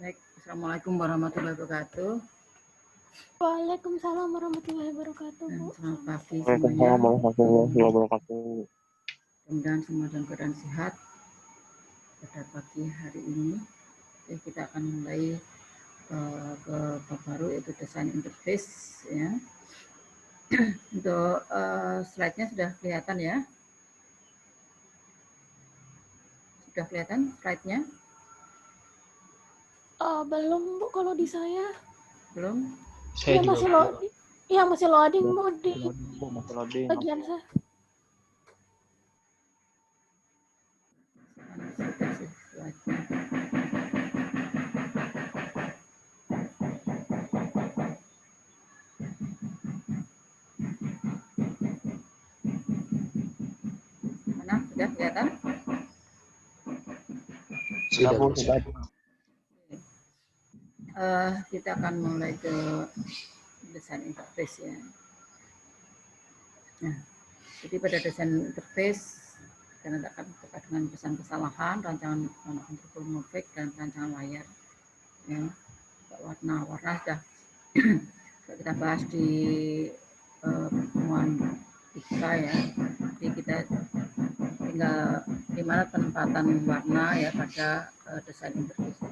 Baik, Assalamualaikum warahmatullahi wabarakatuh. Waalaikumsalam warahmatullahi wabarakatuh, Bu. Selamat pagi Waalaikumsalam semuanya. warahmatullahi wabarakatuh. Mudah-mudahan semua dalam keadaan sehat pada pagi hari ini. Oke, kita akan mulai ke bab baru yaitu desain interface ya. Untuk slide-nya sudah kelihatan ya? Sudah kelihatan slide-nya? Belum, Bu, kalau di saya. Belum? Iya, masih loading. Iya, masih loading, Bu, di Masih loading. bagian saya. Mana? Sudah kelihatan? Sudah, Bu. Sudah. Kita akan mulai ke desain interface ya. Nah, jadi pada desain interface kita akan terkait dengan pesan kesalahan, rancangan warna antropomorfik dan rancangan layar. Ya, warna sudah kita bahas di pertemuan kita ya. Jadi kita tinggal di mana penempatan warna ya pada desain interface.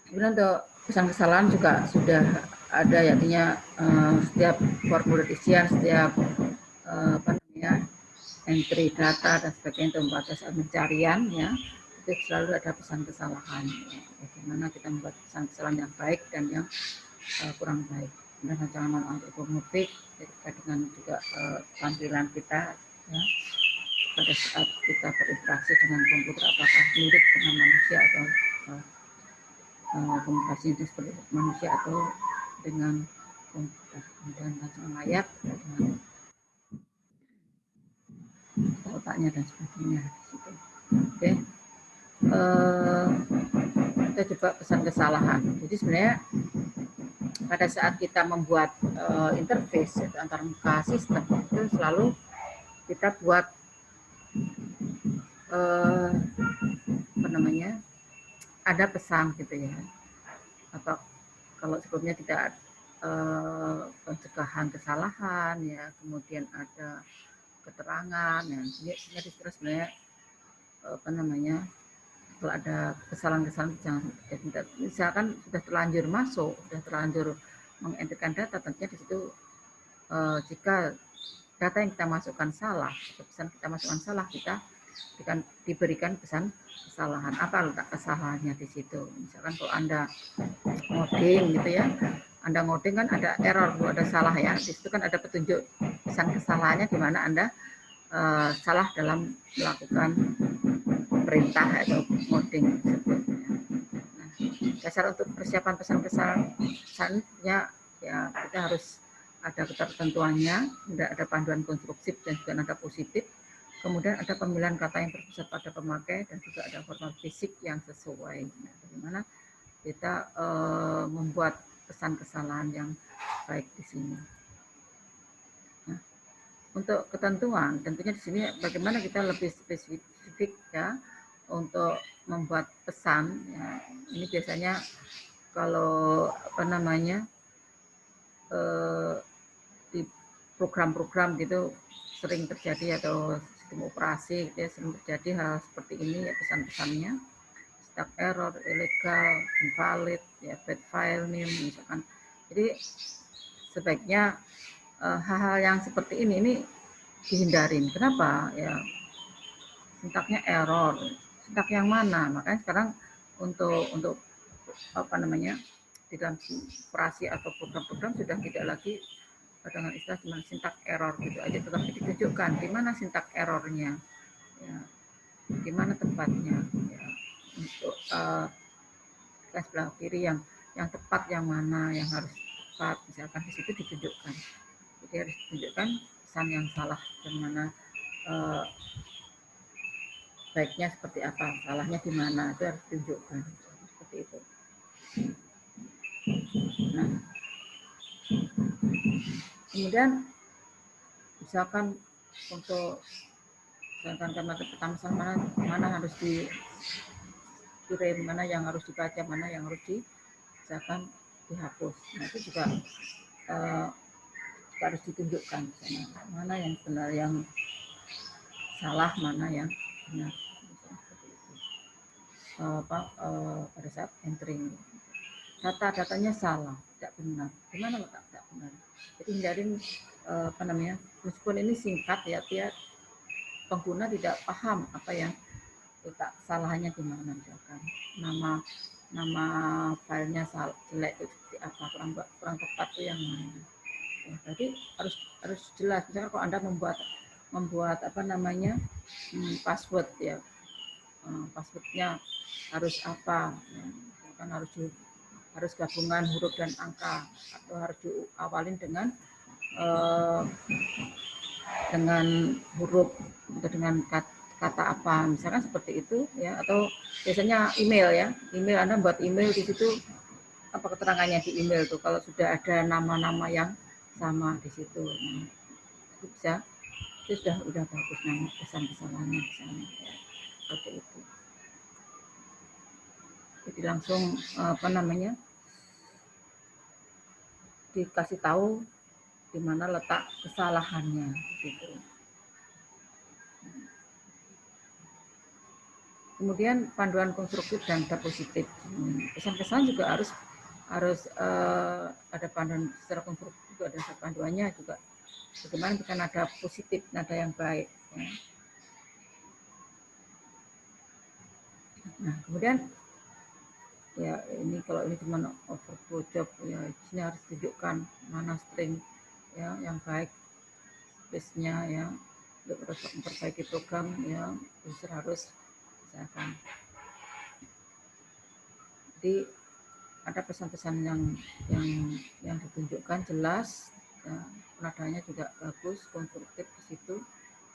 Kemudian untuk pesan kesalahan juga sudah ada ya, artinya setiap formulir isian, setiap entry data dan sebagainya untuk membuat pencarian ya, itu selalu ada pesan kesalahan ya. Bagaimana kita membuat pesan kesalahan yang baik dan yang kurang baik. Dan rancangan antropomorfik terkait dengan juga tampilan kita ya, pada saat kita berinteraksi dengan komputer, apakah mirip dengan manusia atau komunikasi seperti manusia atau dengan komputer. Kemudian rancangan layar dengan otaknya dan sebagainya di situ. Oke. Kita coba pesan kesalahan. Jadi sebenarnya pada saat kita membuat interface antar muka sistem itu selalu kita buat ada pesan gitu ya. Atau kalau sebelumnya kita pencegahan kesalahan ya, kemudian ada keterangan ya, ini sebenarnya kalau ada kesalahan-kesalahan jangan misalkan sudah terlanjur masuk, sudah terlanjur mengenterkan data, tentunya di situ jika data yang kita masukkan salah, pesan kita masukkan salah, kita diberikan pesan kesalahan. Apa letak kesalahannya di situ? Misalkan kalau Anda ngoding gitu ya, Anda ngoding kan ada error, ada salah ya. Di situ kan ada petunjuk pesan kesalahannya di mana Anda salah dalam melakukan perintah atau ngoding tersebut. Nah, dasar untuk persiapan pesan kesalahannya ya kita harus ada ketentuannya, ada panduan konstruksi dan juga nada positif. Kemudian ada pemilihan kata yang terpusat pada pemakai dan juga ada format fisik yang sesuai. Nah, bagaimana kita membuat pesan kesalahan yang baik di sini. Nah, untuk ketentuan, tentunya di sini bagaimana kita lebih spesifik ya untuk membuat pesan. Ya, ini biasanya kalau di program-program gitu sering terjadi atau sistem operasi gitu ya, sering terjadi hal seperti ini ya, pesan-pesannya stuck error, ilegal, invalid, ya bad file name misalkan. Jadi sebaiknya hal-hal yang seperti ini dihindarin. Kenapa? Ya sintaknya error. Sintak yang mana? Makanya sekarang untuk di dalam operasi atau program-program sudah tidak lagi dengan istilah cuma sintak error gitu aja, tetapi ditunjukkan di mana sintak errornya, ya, di mana tempatnya. Ya. Untuk sebelah kiri yang tepat yang mana, yang harus tepat, misalkan di situ ditunjukkan. Jadi harus ditunjukkan pesan yang salah dan mana baiknya seperti apa, salahnya di mana, itu harus ditunjukkan seperti itu. Nah, kemudian misalkan untuk misalkan karena pertama mana harus dikirim, mana yang harus dibaca, mana yang harus misalkan dihapus. Nah itu juga harus ditunjukkan mana yang benar, yang salah, mana yang benar. Pada saat entering datanya salah, tidak benar, gimana letak tidak benar. Jadi hindarin meskipun ini singkat ya, dia pengguna tidak paham apa yang letak salahnya di mana, misalkan nama filenya jelek itu seperti apa, kurang tepat itu yang mana. Ya, jadi harus jelas. Misalkan kalau Anda membuat password ya, passwordnya harus apa, ya, misalkan harus gabungan huruf dan angka, atau harus diawalin dengan huruf atau dengan kata apa, misalkan seperti itu ya. Atau biasanya email Anda buat email, di situ apa keterangannya di email tuh, kalau sudah ada nama-nama yang sama di situ, nah, itu sudah bagus, nama pesan-pesanannya di sana ya, seperti itu. Jadi langsung dikasih tahu di mana letak kesalahannya gitu. Kemudian panduan konstruktif dan data positif. Pesan-pesan juga harus ada panduan secara konstruktif, juga ada panduannya juga. Bagaimana kita nada positif, nada yang baik. Ya. Nah, kemudian ya ini kalau ini cuma overflow job ya, di sini harus tunjukkan mana string ya yang baik, space-nya ya, untuk memperbaiki program ya, user harus misalkan. Jadi ada pesan-pesan yang ditunjukkan jelas ya, nadanya juga bagus, konstruktif di situ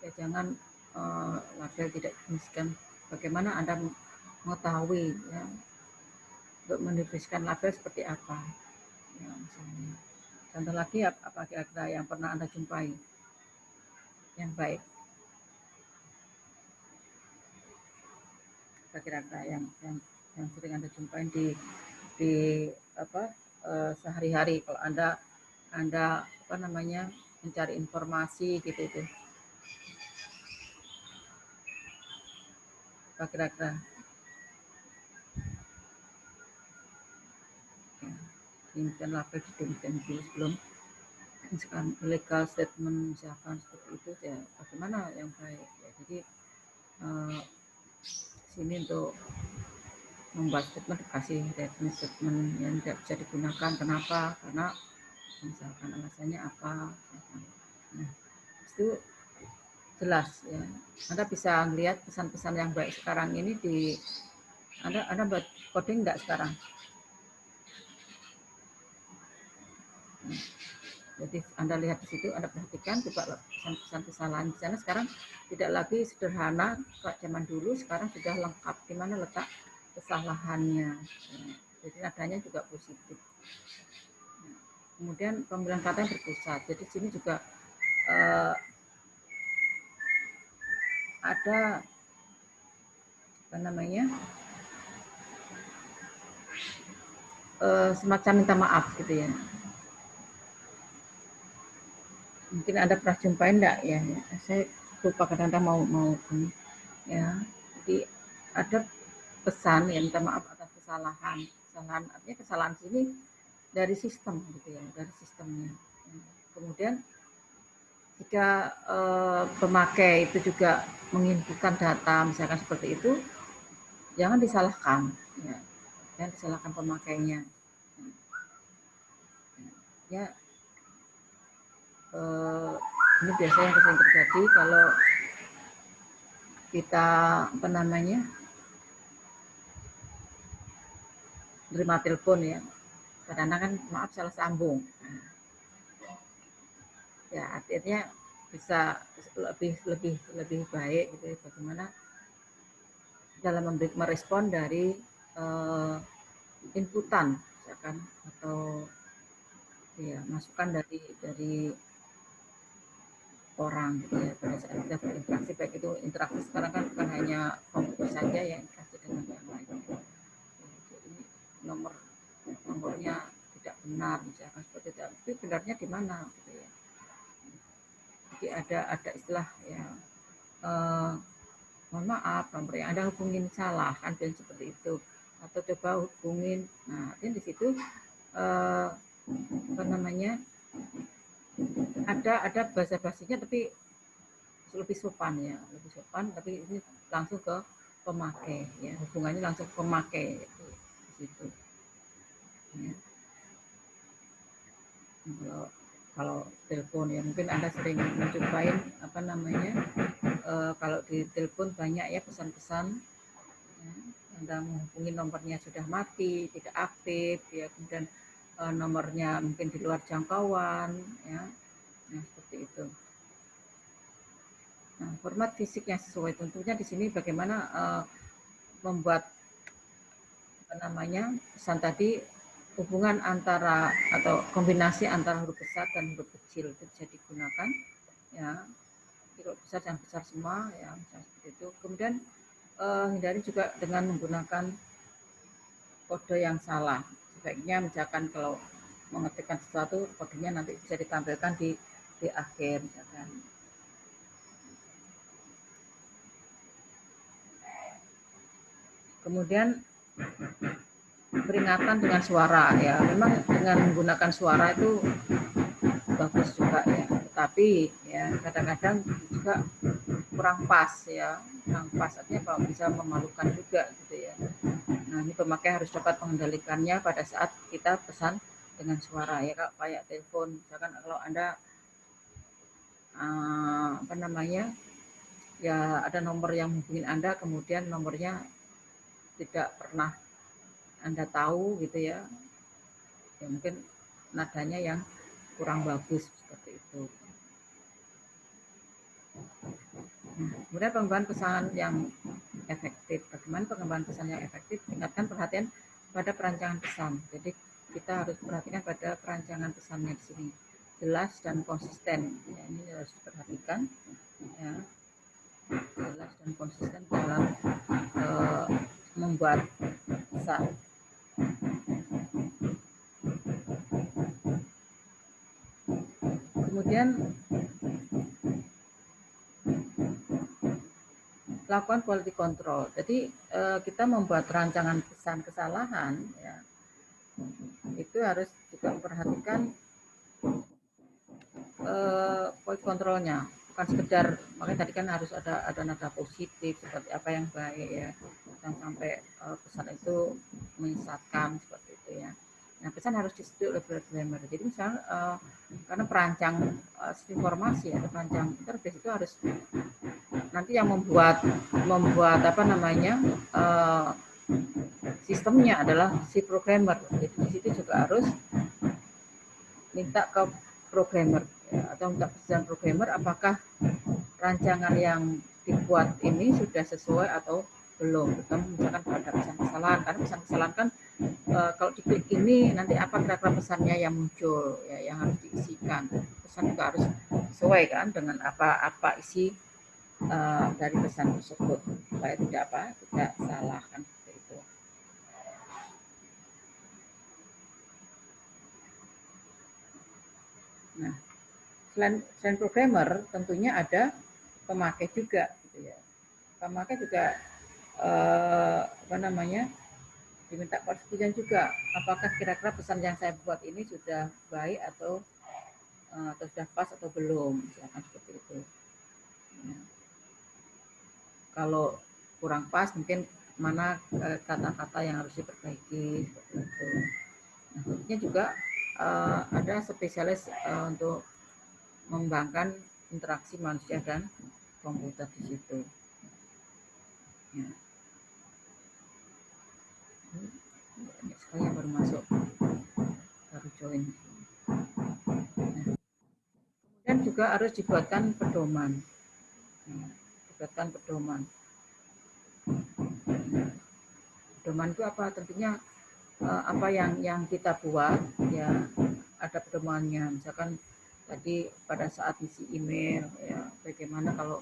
ya. Jangan label tidak dijeniskan. Bagaimana Anda mengetahui ya, untuk menuliskan label seperti apa ya, misalnya. Contoh lagi apa kira-kira yang pernah Anda jumpai yang baik, kira-kira yang sering Anda jumpai di sehari-hari kalau Anda mencari informasi gitu itu. Apa kira-kira? Demikian label demikian dulu sebelum misalkan legal statement misalkan seperti itu ya, bagaimana yang baik ya. Jadi sini untuk membuat statement dikasih statement yang tidak bisa digunakan. Kenapa? Karena misalkan alasannya apa. Nah, itu jelas ya. Anda bisa melihat pesan-pesan yang baik sekarang ini di Anda buat coding enggak sekarang? Jadi Anda lihat di situ, Anda perhatikan coba pesan-pesan kesalahan di sana sekarang tidak lagi sederhana kayak zaman dulu, sekarang sudah lengkap di mana letak kesalahannya. Jadi nadanya juga positif. Kemudian pemilihan kata yang berpusat. Jadi sini juga ada semacam minta maaf gitu ya. Mungkin Anda pernah jumpai enggak ya? Saya lupa kadang-kadang mau ya. Jadi ada pesan yang minta maaf atas kesalahan. Artinya kesalahan sini dari sistem gitu ya, dari sistemnya. Kemudian jika pemakai itu juga menginputkan data misalkan seperti itu, jangan disalahkan ya. Jangan disalahkan pemakainya. Ya, ini biasanya yang sering terjadi kalau kita terima telepon ya, kadang-kadang kan maaf salah sambung. Ya artinya bisa lebih baik gitu ya, bagaimana dalam merespon dari inputan misalkan, atau ya masukan dari orang gitu ya, pada saat kita berinteraksi, baik itu interaksi sekarang kan bukan hanya komputer saja ya, interaksi dengan yang lain. benar, misalkan seperti itu. Tapi benarnya di mana? Gitu ya. Jadi ada istilah ya, mohon maaf nomor yang Anda hubungin salah, kan dan seperti itu. Atau coba hubungin, nah di situ apa namanya, ada bahasa basinya tapi lebih sopan ya, lebih sopan, tapi ini langsung ke pemakai ya, hubungannya langsung ke pemakai itu di situ. Ya. Kalau telepon ya mungkin Anda sering mencobain apa namanya, kalau di telepon banyak ya pesan-pesan ya, Anda menghubungi nomornya sudah mati, tidak aktif ya, kemudian nomornya mungkin di luar jangkauan ya, nah seperti itu. Nah, format fisik yang sesuai tentunya di sini bagaimana membuat apa namanya pesan tadi, hubungan antara atau kombinasi antara huruf besar dan huruf kecil itu bisa digunakan ya, huruf besar dan besar semua ya, seperti itu. Kemudian hindari juga dengan menggunakan kode yang salah. Sebaiknya misalkan kalau mengetikkan sesuatu kodenya nanti bisa ditampilkan di akhir misalkan. Kemudian peringatan dengan suara ya, memang dengan menggunakan suara itu bagus juga ya, tapi ya kadang-kadang juga kurang pas ya, kurang pas artinya kalau bisa memalukan juga gitu ya. Nah ini pemakai harus dapat mengendalikannya pada saat kita pesan dengan suara ya, Kak, kayak telepon misalkan kalau Anda apa namanya ya, ada nomor yang menghubungi Anda kemudian nomornya tidak pernah Anda tahu gitu ya, ya mungkin nadanya yang kurang bagus seperti itu. Nah, kemudian pengembangan pesan yang efektif. Bagaimana pengembangan pesan yang efektif? Tingkatkan perhatian pada perancangan pesan. Jadi kita harus perhatikan pada perancangan pesannya di sini, jelas dan konsisten. Ya, ini harus diperhatikan. Ya, jelas dan konsisten dalam membuat pesan. Kemudian lakukan quality control. Jadi kita membuat rancangan pesan kesalahan, ya, itu harus juga memperhatikan quality controlnya. Bukan sekedar, makanya tadi kan harus ada nada positif seperti apa yang baik ya, jangan sampai pesan itu menyesatkan seperti itu ya. Nah pesan harus disetujui oleh programmer. Jadi misalnya karena perancang informasi atau perancang interface itu harus nanti yang membuat apa namanya sistemnya adalah si programmer. Jadi di situ juga harus minta ke programmer ya, atau minta persetujuan programmer apakah rancangan yang dibuat ini sudah sesuai atau belum. Terutama misalkan pada pesan kesalahan, karena pesan kesalahan kan kalau diklik ini nanti apa kira-kira pesannya yang muncul ya, yang harus diisikan. Pesan juga harus sesuai kan dengan apa isi dari pesan tersebut supaya tidak salah kan seperti itu. Nah, selain programmer tentunya ada pemakai juga gitu ya. Pemakai juga apa namanya diminta persetujuan juga apakah kira-kira pesan yang saya buat ini sudah baik atau sudah pas atau belum, misalkan seperti itu. Ya. Kalau kurang pas mungkin mana kata-kata yang harus diperbaiki seperti itu. Nah, tentunya juga ada spesialis untuk mengembangkan interaksi manusia dan komputer di situ. Ya. Banyak sekali yang baru masuk, baru join. Nah, kemudian juga harus dibuatkan pedoman. Nah, dibuatkan pedoman. Pedoman itu apa? Tentunya apa yang kita buat ya ada pedomannya. Misalkan tadi pada saat isi email ya, bagaimana kalau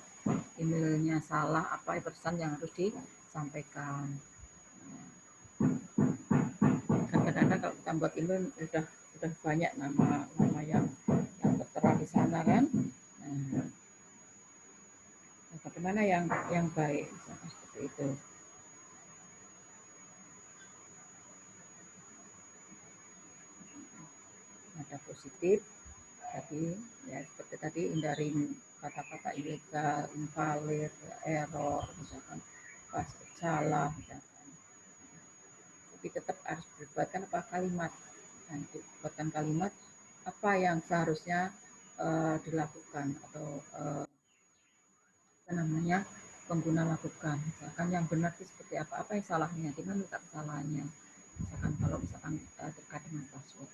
emailnya salah, apa pesan yang harus disampaikan. Kadang-kadang kalau kita buat email sudah sudah banyak nama yang tertera di sana kan. Nah, bagaimana yang baik, misalkan seperti itu. Ada positif, tadi ya seperti tadi hindarin kata-kata ilegal, invalid, error, misalkan pas salah, misalkan. Tapi tetap harus dibuatkan apa kalimat. Nah, dibuatkan kalimat apa yang seharusnya dilakukan atau apa namanya pengguna lakukan. Misalkan yang benar itu seperti apa yang salahnya, di mana letak kesalahannya. Misalkan kalau terkait dengan password.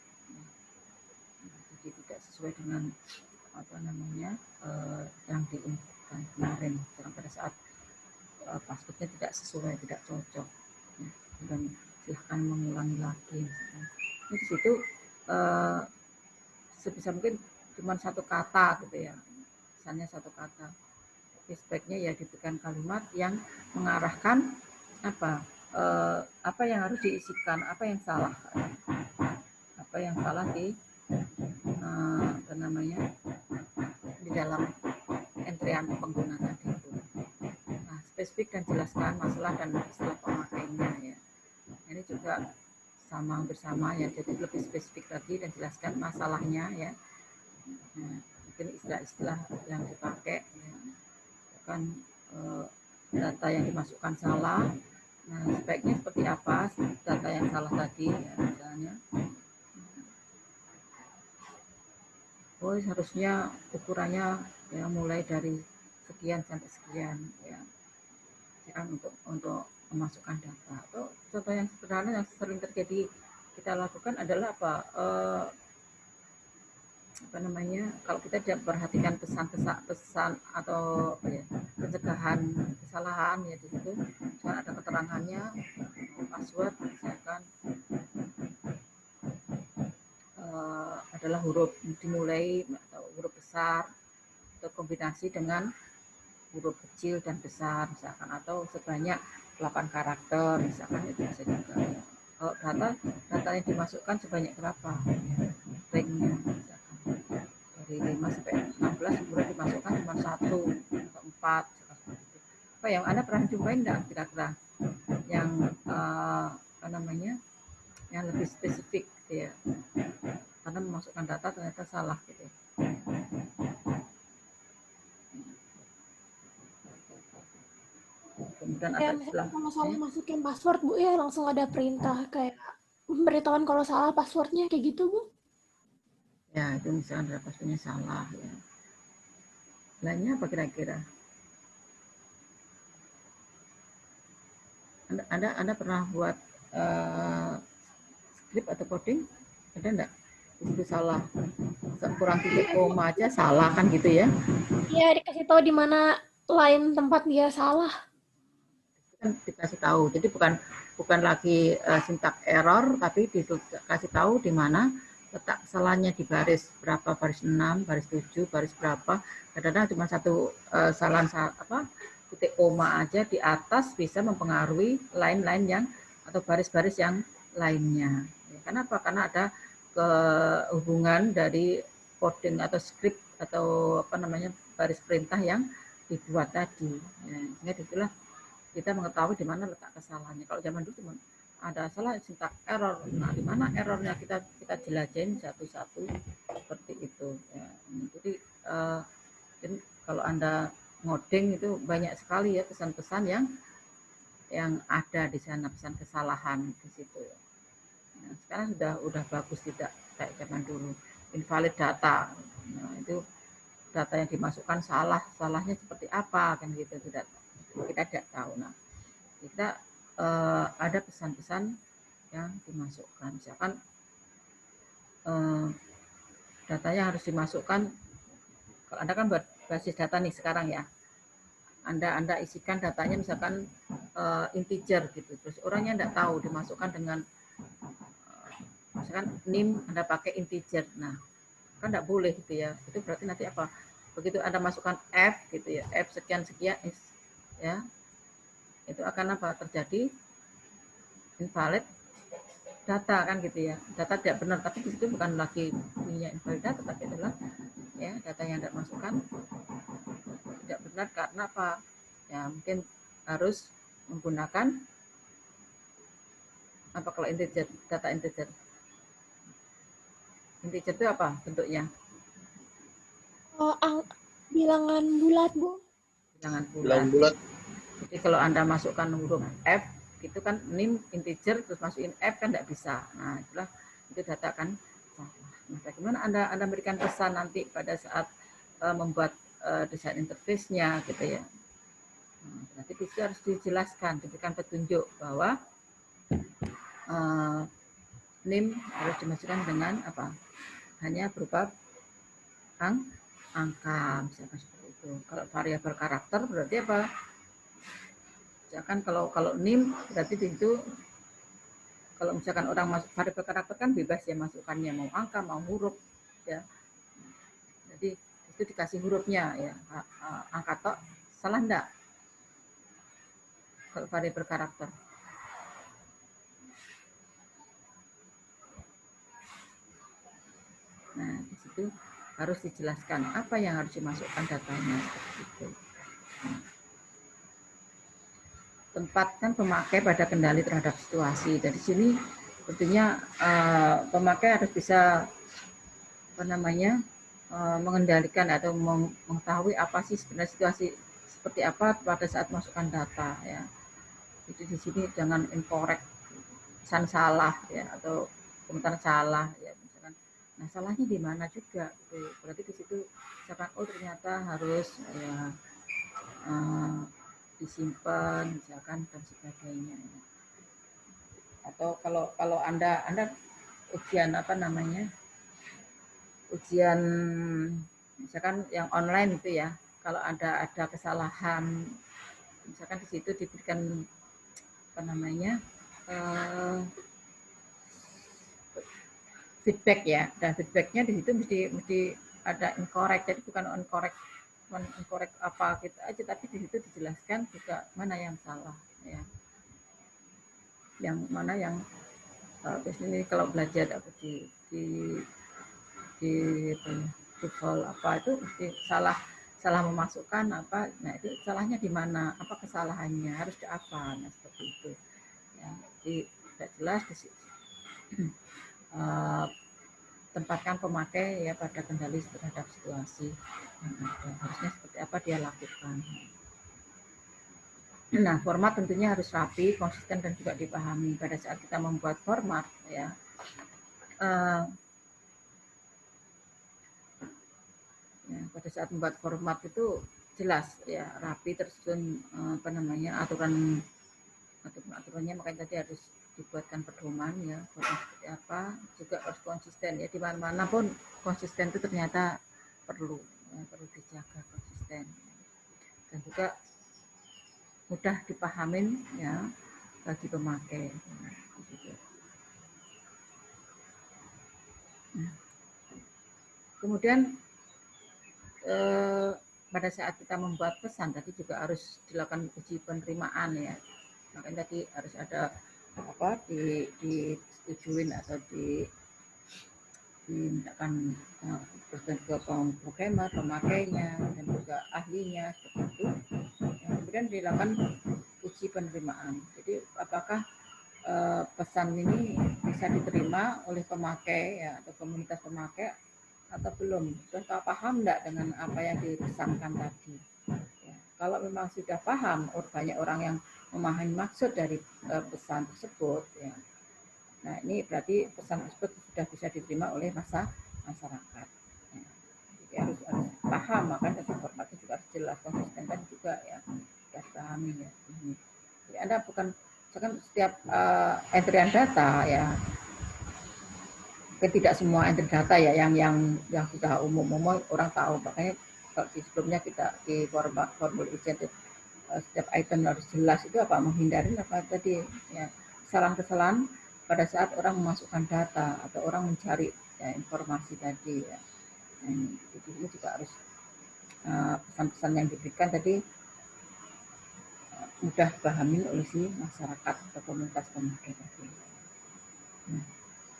Jadi tidak sesuai dengan apa namanya yang diinputkan kemarin pada saat passwordnya tidak sesuai, tidak cocok ya. Dan silahkan mengulangi lagi misalkan. Ini di situ sebisa mungkin cuma satu kata gitu ya, misalnya satu kata, tapi sebaiknya ya diberikan kalimat yang mengarahkan apa yang harus diisikan, apa yang salah di apa namanya di dalam entrian pengguna tadi itu. Nah, spesifik dan jelaskan masalah dan istilah pemakainya ya. Ini juga sama bersama ya, jadi lebih spesifik lagi dan jelaskan masalahnya ya. Nah, mungkin istilah-istilah yang dipakai ya. Kan data yang dimasukkan salah. Nah, sebaiknya seperti apa data yang salah tadi ya, misalnya. Oh, harusnya ukurannya ya mulai dari sekian sampai sekian ya. Kan untuk memasukkan data. Atau contoh yang sederhana yang sering terjadi kita lakukan adalah apa namanya, kalau kita tidak perhatikan pesan atau pencegahan kesalahan ya di situ, misalkan ada keterangannya password misalkan adalah huruf dimulai atau huruf besar atau kombinasi dengan huruf kecil dan besar misalkan, atau sebanyak 8 karakter misalkan, itu bisa juga. Kalau data yang dimasukkan sebanyak berapa ya, ringnya misalkan dari 5 sampai 16 kemudian dimasukkan cuma 1 atau 4 apa yang Anda pernah jumpain enggak kira-kira yang apa namanya yang lebih spesifik gitu ya, karena memasukkan data ternyata salah gitu ya. Kemudian ada istilah kalau salah masukin password Bu ya, langsung ada perintah kayak memberitahuan kalau salah passwordnya kayak gitu Bu. Ya, itu misalnya ada passwordnya salah ya. Lainnya apa kira-kira? Anda pernah buat skrip atau coding? Ada enggak? Itu salah. Kurang titik koma aja salah kan gitu ya. Iya, dikasih tahu di mana lain tempat dia salah. Kan dikasih tahu. Jadi bukan lagi sintak error, tapi dikasih tahu di mana letak kesalahannya, di baris berapa, baris 6, baris 7, baris berapa. Kadang-kadang cuma satu kesalahan titik koma aja di atas bisa mempengaruhi lain-lain yang atau baris-baris yang lainnya. Kenapa? Karena ada kehubungan dari coding atau script atau apa namanya baris perintah yang dibuat tadi. Ya, sehingga disitulah kita mengetahui di mana letak kesalahannya. Kalau zaman dulu cuma ada salah sintak error, nah di mana errornya kita jelajahin satu-satu seperti itu. Ya. Jadi kalau Anda ngoding itu banyak sekali ya pesan-pesan yang ada di sana, pesan kesalahan di situ. Nah, sekarang udah bagus, tidak kayak zaman dulu invalid data. Nah, itu data yang dimasukkan salahnya seperti apa kan gitu, kita tidak tahu. Nah, kita ada pesan-pesan yang dimasukkan, misalkan datanya harus dimasukkan. Kalau Anda kan buat basis data nih sekarang ya, Anda isikan datanya misalkan integer gitu, terus orangnya tidak tahu dimasukkan dengan misalkan NIM Anda pakai integer, nah kan tidak boleh gitu ya. Itu berarti nanti apa? Begitu Anda masukkan F gitu ya, F sekian ya, itu akan apa? Terjadi invalid data kan gitu ya. Data tidak benar, tapi di situ bukan lagi punya invalid data, tapi adalah ya data yang tidak masukkan tidak benar karena apa? Ya mungkin harus menggunakan apa kalau integer, data integer. Integer itu apa bentuknya? Bilangan bulat, Bu. Bilangan Bilang bulat. bulat. Jadi kalau Anda masukkan huruf F, itu kan nim integer terus masukin F kan tidak bisa. Nah, itulah itu data kan salah. Nah, bagaimana Anda berikan pesan nanti pada saat membuat desain interface-nya gitu ya. Nah, berarti itu harus dijelaskan, diberikan petunjuk bahwa nim harus dimasukkan dengan apa? Hanya berupa angka, misalkan seperti itu. Kalau variabel karakter berarti apa? Misalkan kalau nim berarti itu kalau misalkan orang masuk variabel karakter kan bebas ya masukannya, mau angka mau huruf ya. Jadi itu dikasih hurufnya ya, angka tok salah enggak kalau variabel karakter? Nah di situ harus dijelaskan apa yang harus dimasukkan datanya seperti itu. Tempatkan pemakai pada kendali terhadap situasi. Dari sini tentunya pemakai harus bisa apa namanya mengendalikan atau mengetahui apa sih sebenarnya situasi seperti apa pada saat masukkan data ya. Jadi di sini jangan incorrect, pesan salah ya atau komentar salah ya misalkan. Nah salahnya di mana juga? Gitu. Berarti di situ misalkan oh ternyata harus ya disimpan misalkan dan sebagainya. Atau kalau anda ujian apa namanya ujian misalkan yang online itu ya kalau ada kesalahan misalkan di situ diberikan apa namanya feedback ya dan feedbacknya di situ mesti ada incorrect jadi bukan incorrect apa gitu aja tapi di situ dijelaskan juga mana yang salah ya yang mana yang biasanya kalau belajar apa di TOEFL apa itu mesti salah memasukkan apa nah itu salahnya di mana apa kesalahannya harus di apa nah seperti itu ya jadi tidak jelas tempatkan pemakai ya pada kendali terhadap situasi yang ada harusnya seperti apa dia lakukan. Nah format tentunya harus rapi konsisten dan juga dipahami pada saat kita membuat format ya ya, pada saat membuat format itu jelas ya rapi tersusun apa namanya aturannya makanya tadi harus dibuatkan pedoman ya format seperti apa juga harus konsisten ya di mana-mana pun konsisten itu ternyata perlu dijaga konsisten dan juga mudah dipahamin ya bagi pemakai. Nah, kemudian pada saat kita membuat pesan tadi juga harus dilakukan uji penerimaan ya makanya tadi harus ada apa disetujuin atau dimintakan ke programmer pemakainya dan juga ahlinya seperti itu ya, kemudian dilakukan uji penerimaan jadi apakah pesan ini bisa diterima oleh pemakai ya atau komunitas pemakai atau belum sudah paham enggak dengan apa yang dipesankan tadi ya, kalau memang sudah paham banyak orang yang memahami maksud dari pesan tersebut ya nah ini berarti pesan tersebut sudah bisa diterima oleh masyarakat ya. Jadi harus paham makanya formatnya juga harus jelas konsisten dan juga ya sudah dipahami ya jadi Anda bukan misalkan setiap entrian data ya tidak semua entry data ya yang sudah umum orang tahu makanya kalau di sebelumnya kita di formulir ujian setiap item harus jelas itu apa menghindari apa tadi ya kesalahan-kesalahan pada saat orang memasukkan data atau orang mencari ya, informasi tadi ya. Jadi ini juga harus pesan-pesan yang diberikan tadi mudah dipahami oleh si masyarakat atau komunitas pemakai tadi. Nah,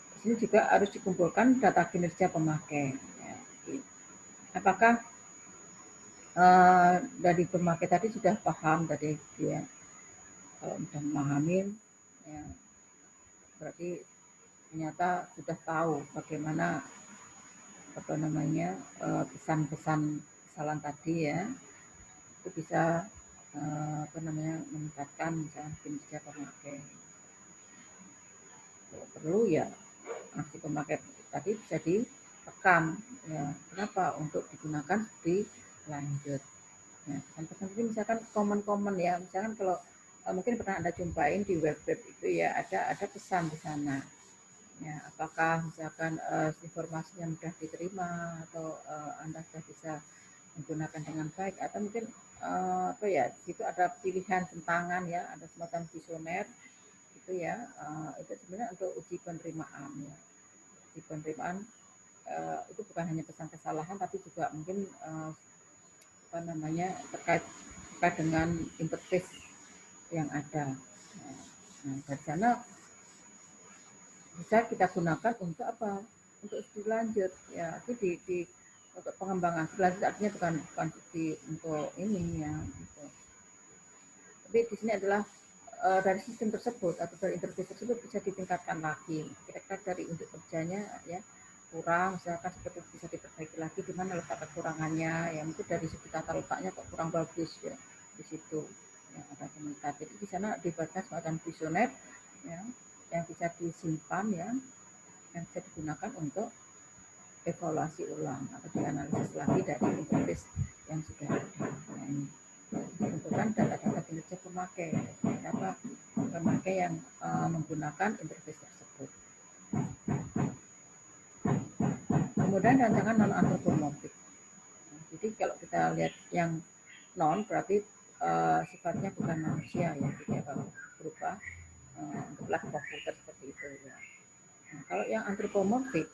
di sini juga harus dikumpulkan data kinerja pemakai. Ya. Apakah dari pemakai tadi sudah paham tadi dia kalau sudah memahami, ya, berarti ternyata sudah tahu bagaimana apa namanya pesan-pesan kesalahan tadi ya itu bisa apa namanya meningkatkan misalnya kinerja pemakai. Kalau perlu ya aksi pemakai tadi bisa direkam ya. Kenapa? Untuk digunakan di lanjut. Ya, pesan-pesan itu misalkan komen-komen ya, misalkan kalau mungkin pernah Anda jumpain di web-web itu ya ada pesan di sana. Ya, apakah misalkan informasinya mudah diterima atau Anda sudah bisa menggunakan dengan baik atau mungkin apa ya, di situ ada pilihan tentangan ya, ada semacam kuesioner itu ya, itu sebenarnya untuk uji penerimaan ya. Uji penerimaan itu bukan hanya pesan kesalahan tapi juga mungkin apa namanya terkait dengan interface yang ada. Nah, dari sana bisa kita gunakan untuk apa? Untuk studi lanjut ya, itu di untuk pengembangan studi lanjut artinya bukan untuk ini ya. Gitu. Tapi di sini adalah dari sistem tersebut atau dari interface tersebut bisa ditingkatkan lagi. Kira-kira dari untuk kerjanya ya kurang, misalkan seperti bisa diperbaiki lagi di mana letak kekurangannya ya, mungkin dari segi tata letaknya kok kurang bagus ya di situ ya, ada komentar. Jadi di sana dibuatkan semacam kuesioner ya yang bisa disimpan ya, yang bisa digunakan untuk evaluasi ulang atau dianalisis lagi dari interface yang sudah ada. Nah, ini mengumpulkan data-data kinerja pemakai, siapa pemakai yang menggunakan interface tersebut. Kemudian rancangan non antropomorfik. Jadi kalau kita lihat yang non berarti sifatnya bukan manusia ya, jadi kalau berupa anggaplah komputer seperti itu ya. Nah, kalau yang antropomorfik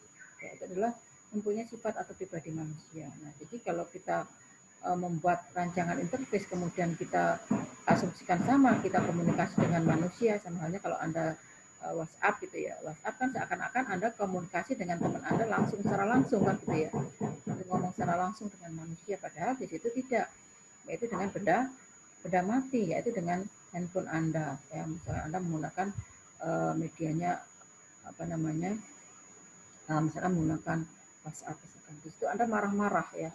ya, itu adalah mempunyai sifat atau pribadi manusia. Nah, jadi kalau kita membuat rancangan interface kemudian kita asumsikan sama kita komunikasi dengan manusia, sama halnya kalau Anda WhatsApp gitu ya, WhatsApp kan seakan-akan Anda komunikasi dengan teman Anda langsung secara langsung kan gitu ya, ngomong secara langsung dengan manusia, padahal di situ tidak, yaitu dengan benda mati, yaitu dengan handphone Anda ya, misalnya Anda menggunakan medianya apa namanya misalkan menggunakan WhatsApp, misalkan di situ Anda marah-marah ya,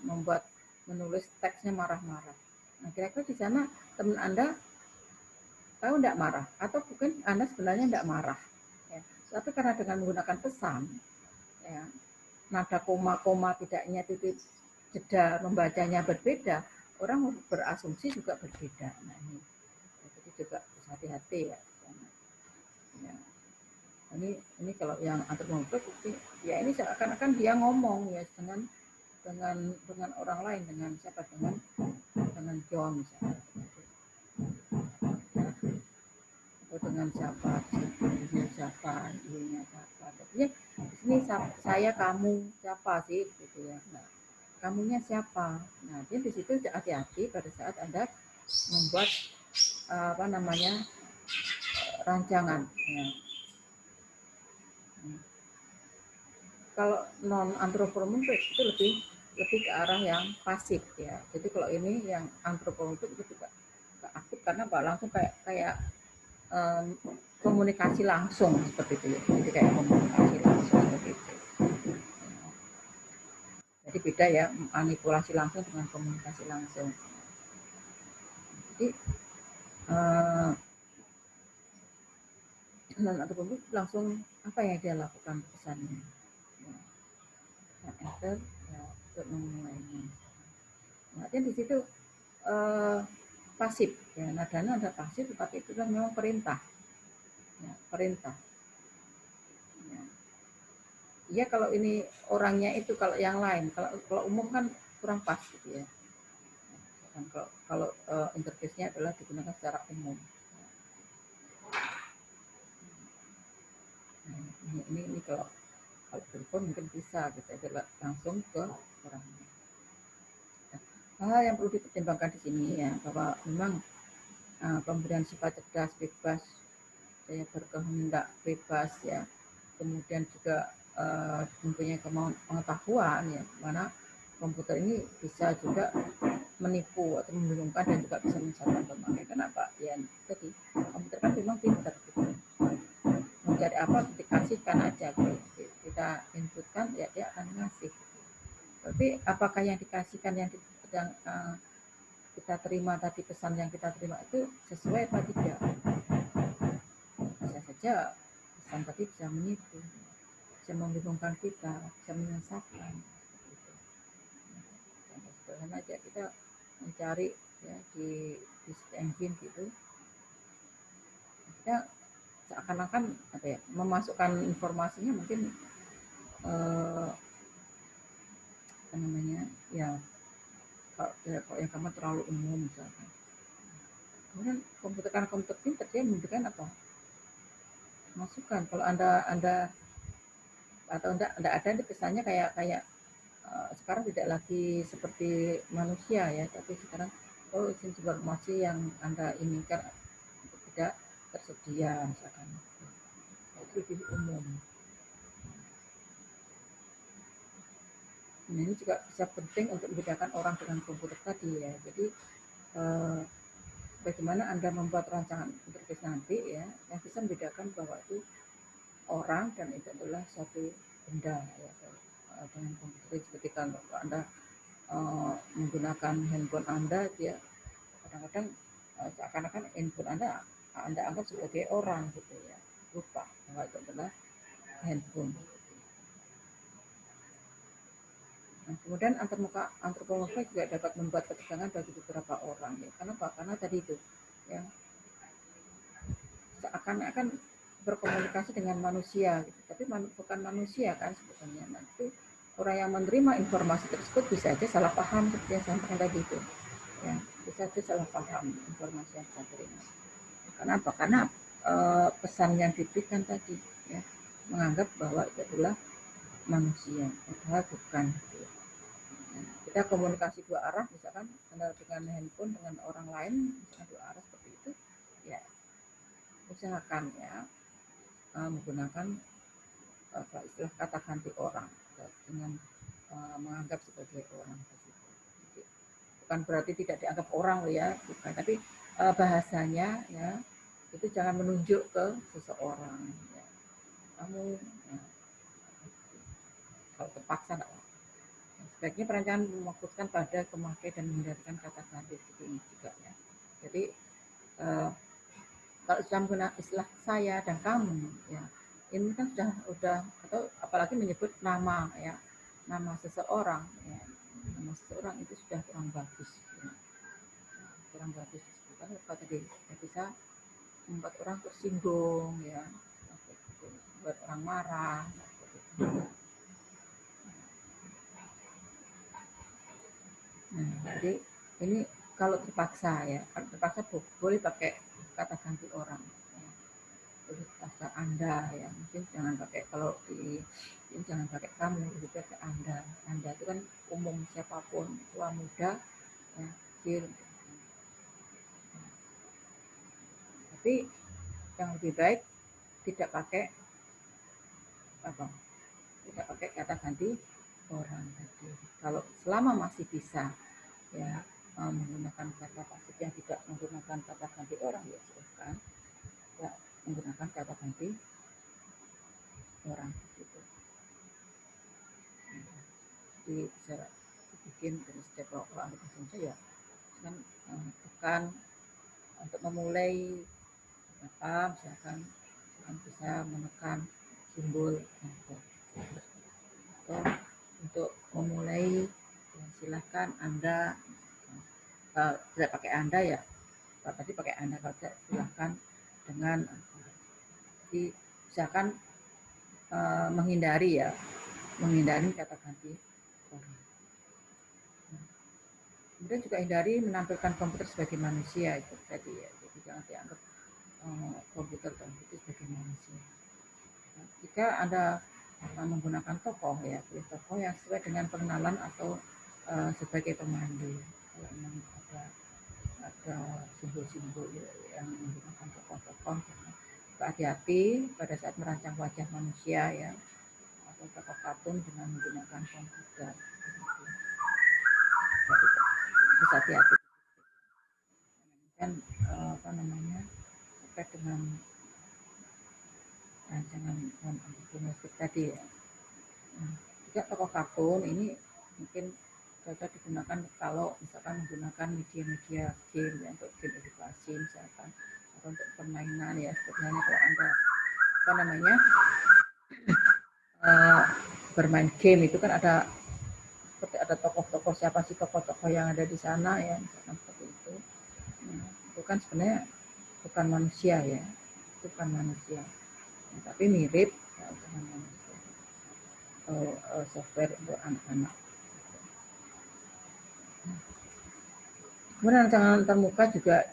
menulis teksnya marah-marah. Nah, kira-kira di sana teman Anda tahu tidak marah atau mungkin Anda sebenarnya tidak marah ya. Tapi karena dengan menggunakan pesan ya, nada koma-koma tidaknya titik jeda membacanya berbeda, orang berasumsi juga berbeda. Nah, ini juga harus hati-hati ya. Ya. Ini kalau yang antropomorfik ya ini seakan-akan dia ngomong ya dengan orang lain, dengan siapa, dengan John misalnya, atau dengan siapa, ibunya siapa. Jadi di sini saya, kamu, siapa sih gitu ya. Nah, kamunya siapa? Nah, dia di situ hati-hati pada saat Anda membuat apa namanya rancangan. Ya. Kalau non antropomorfik itu lebih ke arah yang pasif ya. Jadi kalau ini yang antropomorfik itu juga aktif karena Pak langsung kayak komunikasi langsung seperti itu ya. Jadi kayak komunikasi langsung seperti itu. Jadi beda ya manipulasi langsung dengan komunikasi langsung. Jadi non antropomorfik langsung apa yang dia lakukan pesannya. Nah, enter ya, untuk memulainya. Nah, di situ pasif ya, nadanya ada pasif tetapi itu kan memang perintah ya, perintah ya. Ya kalau ini orangnya itu, kalau yang lain kalau umum kan kurang pas gitu ya, dan kalau interface-nya adalah digunakan secara umum. Nah, ini kalau telepon mungkin bisa kita gitu, langsung ke orangnya. Hal yang perlu dipertimbangkan di sini ya, bahwa memang pemberian sifat cerdas, bebas, saya berkehendak, bebas ya, kemudian juga mempunyai pengetahuan ya, mana komputer ini bisa juga menipu atau membingungkan dan juga bisa menyesatkan pemakai. Kenapa? Ya tadi komputer kan memang pintar gitu. Mau cari apa dikasihkan aja gitu. Kita inputkan ya dia akan ngasih. Tapi apakah yang dikasihkan yang kita terima tadi, pesan yang kita terima itu sesuai apa tidak? Bisa saja pesan tadi bisa menipu, bisa membingungkan kita, bisa menyesatkan. Gitu. Contoh sederhana aja kita mencari ya di search engine gitu, kita seakan-akan apa ya, memasukkan informasinya mungkin apa namanya ya, kalau yang kamu terlalu umum misalkan. Kemudian komputer pintar dia memberikan apa? Masukan. Kalau anda atau enggak ada di pesannya kayak sekarang tidak lagi seperti manusia ya, tapi sekarang informasi yang anda inginkan tidak tersedia misalkan, itu lebih umum. Nah, ini juga bisa penting untuk membedakan orang dengan komputer tadi ya. Jadi bagaimana anda membuat rancangan interface nanti ya, yang bisa membedakan bahwa itu orang dan itu adalah satu benda ya. Dengan komputer seperti kalau anda menggunakan handphone anda, dia kadang-kadang seakan-akan handphone anda anggap sebagai orang gitu ya, lupa bahwa itu adalah handphone. Nah, kemudian antropomorfi juga dapat membuat ketegangan bagi beberapa orang ya. Kenapa? Karena tadi itu ya, seakan-akan berkomunikasi dengan manusia gitu. Tapi bukan manusia kan sebetulnya. Nah, itu orang yang menerima informasi tersebut bisa aja salah paham seperti yang saya sampaikan tadi itu ya, bisa aja salah paham informasi yang kita terima. Kenapa? Karena pesan yang diberikan tadi ya, menganggap bahwa itu adalah manusia, padahal bukan. Kita komunikasi dua arah, misalkan dengan handphone dengan orang lain, misalkan dua arah seperti itu, ya usahakan ya menggunakan istilah kata ganti orang dengan menganggap sebagai orang. Jadi, bukan berarti tidak dianggap orang loh ya, bukan. Tapi bahasanya ya itu jangan menunjuk ke seseorang. Ya. Kamu ya, kalau terpaksa enggak. Sebaiknya perancangan memfokuskan pada pemakai dan menghindarkan kata ganti seperti ini juga ya. Jadi kalau sudah menggunakan istilah saya dan kamu ya, ini kan sudah atau apalagi menyebut nama ya, nama seseorang ya, nama seseorang itu sudah kurang bagus ya. Kurang bagus disebutkan apa tadi ya, bisa membuat orang tersinggung ya, membuat orang marah gitu. Nah, jadi ini kalau terpaksa ya, kalau terpaksa boleh pakai kata ganti orang. Ya. Boleh kata Anda ya, mungkin jangan pakai kalau ini jangan pakai kamu, lebih pakai Anda. Anda itu kan umum, siapapun, tua muda, ya, kecil. Tapi yang lebih baik tidak pakai apa? Tidak pakai kata ganti orang tadi. Kalau selama masih bisa ya menggunakan kata pasif yang tidak menggunakan kata ganti orang, ya silahkan ya menggunakan kata ganti orang gitu. Jadi bisa dibikin dari setiap orang saja ya kan tekan untuk memulai apa misalkan bisa menekan simbol atau untuk memulai ya, silahkan Anda tidak pakai Anda ya, tadi pakai Anda, kalau tidak silahkan dengan jadi misalkan menghindari kata ganti orang. Kemudian juga hindari menampilkan komputer sebagai manusia itu tadi ya, jadi jangan dianggap komputer itu sebagai manusia. Nah, jika Anda menggunakan tokoh ya, pilih tokoh yang sesuai dengan pengenalan atau sebagai pemandu. Kalau memang ada simbol-simbol yang menggunakan tokoh-tokoh, hati-hati pada saat merancang wajah manusia ya, atau tokoh kartun dengan menggunakan komputer. Bisa hati-hati kan apa namanya terkait dengan rancangan musik tadi ya. Juga tokoh kartun ini mungkin cocok digunakan kalau misalkan menggunakan media-media game ya, untuk game edukasi misalkan, atau untuk permainan ya, seperti kalau Anda apa namanya bermain game itu kan ada seperti ada tokoh-tokoh, siapa sih tokoh-tokoh yang ada di sana ya, misalkan seperti itu. Nah, itu kan sebenarnya bukan manusia ya, itu bukan manusia, nah, tapi mirip ya, dengan manusia. Software untuk anak-anak. Kemudian rancangan antarmuka juga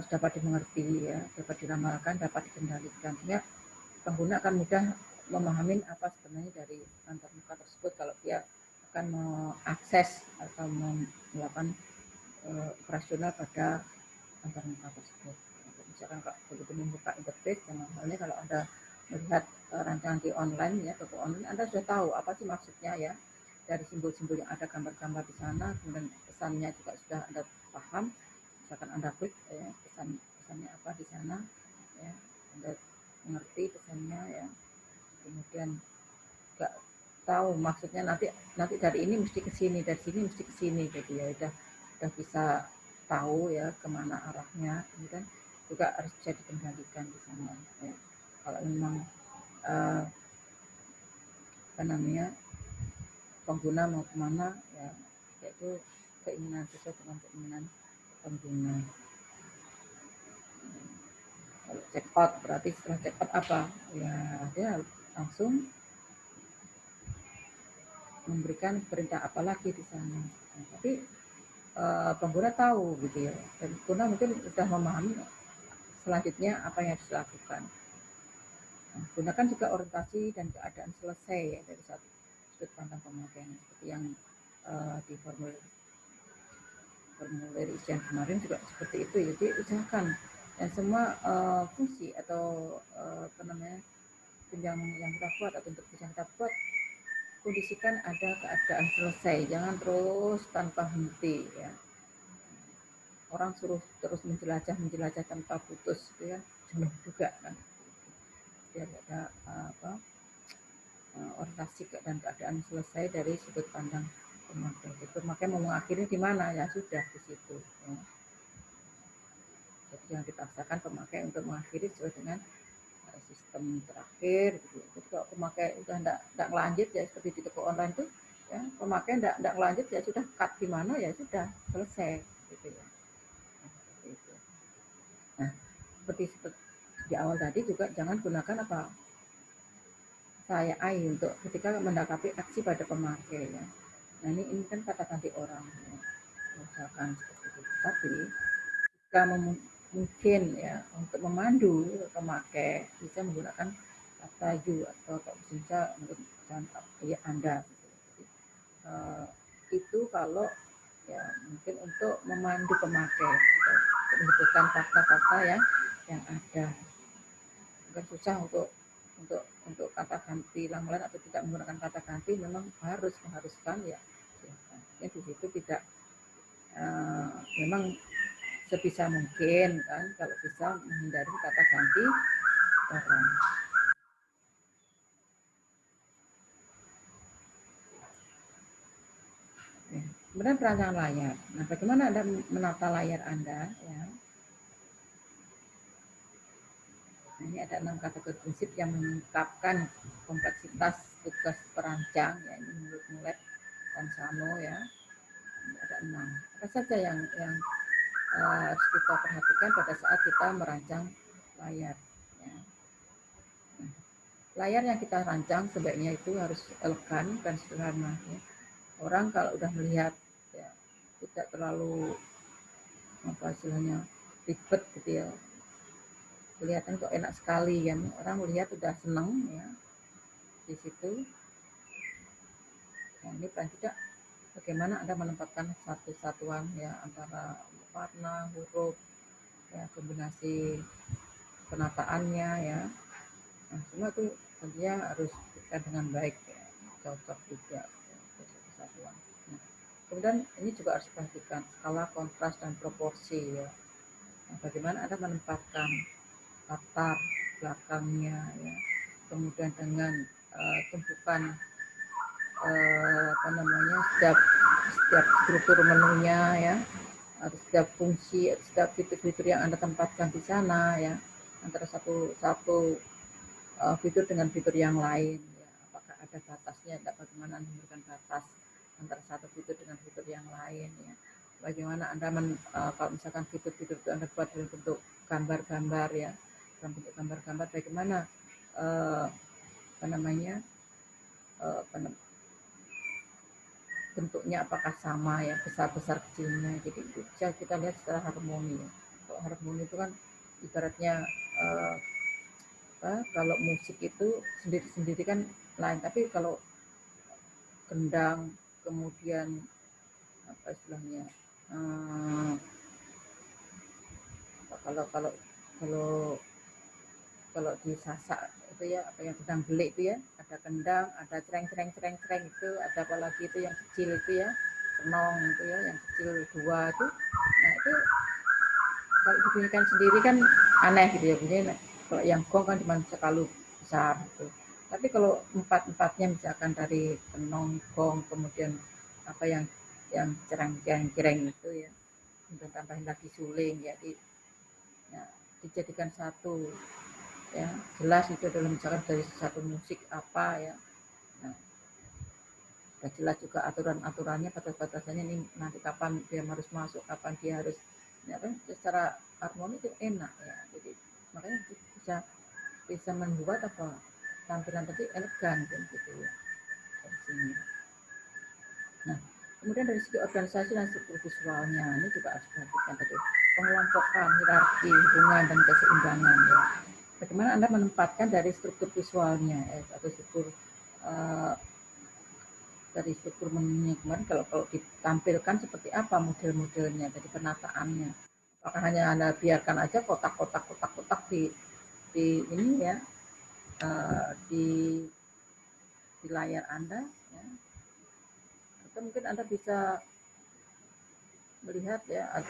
dapat dimengerti ya, dapat diramalkan, dapat dikendalikan, sehingga pengguna akan mudah memahami apa sebenarnya dari antarmuka tersebut kalau dia akan mengakses atau melakukan operasional pada antarmuka tersebut. Misalkan kalau begitu membuka interface, dan halnya kalau Anda melihat rancangan di online ya, toko online, Anda sudah tahu apa sih maksudnya ya, dari simbol-simbol yang ada, gambar-gambar di sana, kemudian pesannya juga sudah Anda paham. Misalkan Anda klik ya, pesannya apa di sana ya, Anda mengerti pesannya ya, kemudian nggak tahu maksudnya nanti dari ini mesti ke sini, dari sini mesti ke sini, gitu ya, udah bisa tahu ya kemana arahnya. Kemudian juga harus bisa dikendalikan di sana ya. Kalau memang apa namanya pengguna mau kemana ya, yaitu keinginan sesuai dengan keinginan pengguna. Kalau check out berarti setelah check out apa ya, dia langsung memberikan perintah apa lagi di sana. Nah, tapi pengguna tahu gitu ya, dan pengguna mungkin sudah memahami selanjutnya apa yang harus dilakukan. Nah, gunakan juga orientasi dan keadaan selesai ya, dari satu sudut pandang pemakaian, seperti yang di formulir isian kemarin juga seperti itu. Jadi usahakan dan semua fungsi atau apa namanya yang kita buat atau untuk yang kita buat, kondisikan ada keadaan selesai, jangan terus tanpa henti ya. Orang suruh terus menjelajah tanpa putus gitu ya, jenuh juga kan. Biar ada orientasi dan keadaan selesai dari sudut pandang pemakai. Pemakai mau mengakhiri di mana ya, sudah di situ ya. Jadi yang dipaksakan pemakai untuk mengakhiri sesuai dengan sistem terakhir gitu. Jadi kalau pemakai udah enggak lanjut ya, seperti di toko online tuh ya, pemakai enggak lanjut ya sudah, cut di mana ya sudah selesai gitu ya. Nah, seperti di awal tadi juga jangan gunakan apa saya untuk ketika mendakapi aksi pada pemakai ya. Nah ini kan kata ganti orang ya. Misalkan seperti itu. Tapi jika mungkin ya untuk memandu pemakai bisa menggunakan kata you atau bisa untuk ya Anda. Jadi, itu kalau ya mungkin untuk memandu pemakai, untuk menyebutkan fakta-fakta yang ada. Mungkin susah untuk kata ganti langganan atau tidak menggunakan kata ganti, memang mengharuskan ya. Ya di situ tidak memang sebisa mungkin kan, kalau bisa menghindari kata ganti orang. Kemudian perancangan layar. Nah, bagaimana Anda menata layar Anda ya? Nah, ini ada 6 kategori prinsip yang mengungkapkan kompleksitas tugas perancang ya, ini menurut Mulet dan Sano ya. Ada 6. Apa saja yang harus kita perhatikan pada saat kita merancang layar ya. Nah, layar yang kita rancang sebaiknya itu harus elegan dan sederhana ya. Orang kalau udah melihat ya, tidak terlalu apa istilahnya ribet gitu ya, kelihatan kok enak sekali kan, orang melihat udah seneng ya di situ. Nah, ini paling tidak bagaimana Anda menempatkan satu satuan ya, antara warna, huruf ya, kombinasi penataannya ya. Nah, semua itu tentunya harus kita dengan baik ya, cocok juga ya, kesatuan. Nah, kemudian ini juga harus diperhatikan skala kontras dan proporsi ya. Nah, bagaimana Anda menempatkan latar belakangnya ya, kemudian dengan tumpukan setiap struktur menunya ya, atau setiap fungsi, setiap fitur-fitur yang Anda tempatkan di sana ya, antara satu fitur dengan fitur yang lain ya. Apakah ada batasnya, bagaimana Anda memberikan batas antara satu fitur dengan fitur yang lain ya. Bagaimana Anda kalau misalkan fitur-fitur itu Anda buat dalam bentuk gambar-gambar ya, dalam bentuk gambar-gambar, bagaimana bentuknya apakah sama ya, besar-besar kecilnya. Jadi itu bisa kita lihat secara harmoni ya. Kalau harmoni itu kan ibaratnya kalau musik itu sendiri-sendiri kan lain, tapi kalau kendang kemudian apa istilahnya kalau kalau kalau kalau di Sasak itu ya, apa yang kendang belik itu ya, ada kendang, ada cereng itu, ada apalagi itu yang kecil itu ya, senong itu ya, yang kecil dua itu. Nah itu kalau dibunyikan sendiri kan aneh gitu ya bunyinya. Kalau yang gong kan cuma sekali besar gitu. Tapi kalau empat-empatnya misalkan dari kenong, gong, kemudian apa yang cereng itu ya, kemudian tambahin lagi suling ya, dijadikan satu ya, jelas itu adalah misalkan dari satu musik apa ya. Nah, sudah jelas juga aturan-aturannya, batas-batasannya, ini nanti kapan dia harus masuk, kapan dia harus ya kan, secara harmoni itu enak ya. Jadi makanya bisa membuat apa tampilan tadi elegan kan gitu ya dari sini. Nah, kemudian dari segi organisasi dan struktur visualnya ini juga harus diperhatikan tadi, pengelompokan, hierarki, hubungan dan keseimbangan ya. Bagaimana Anda menempatkan dari struktur visualnya atau dari struktur menunya kemarin, kalau ditampilkan seperti apa model-modelnya dari penataannya. Apakah hanya Anda biarkan aja kotak-kotak di ini ya, di layar Anda ya. Atau mungkin Anda bisa melihat ya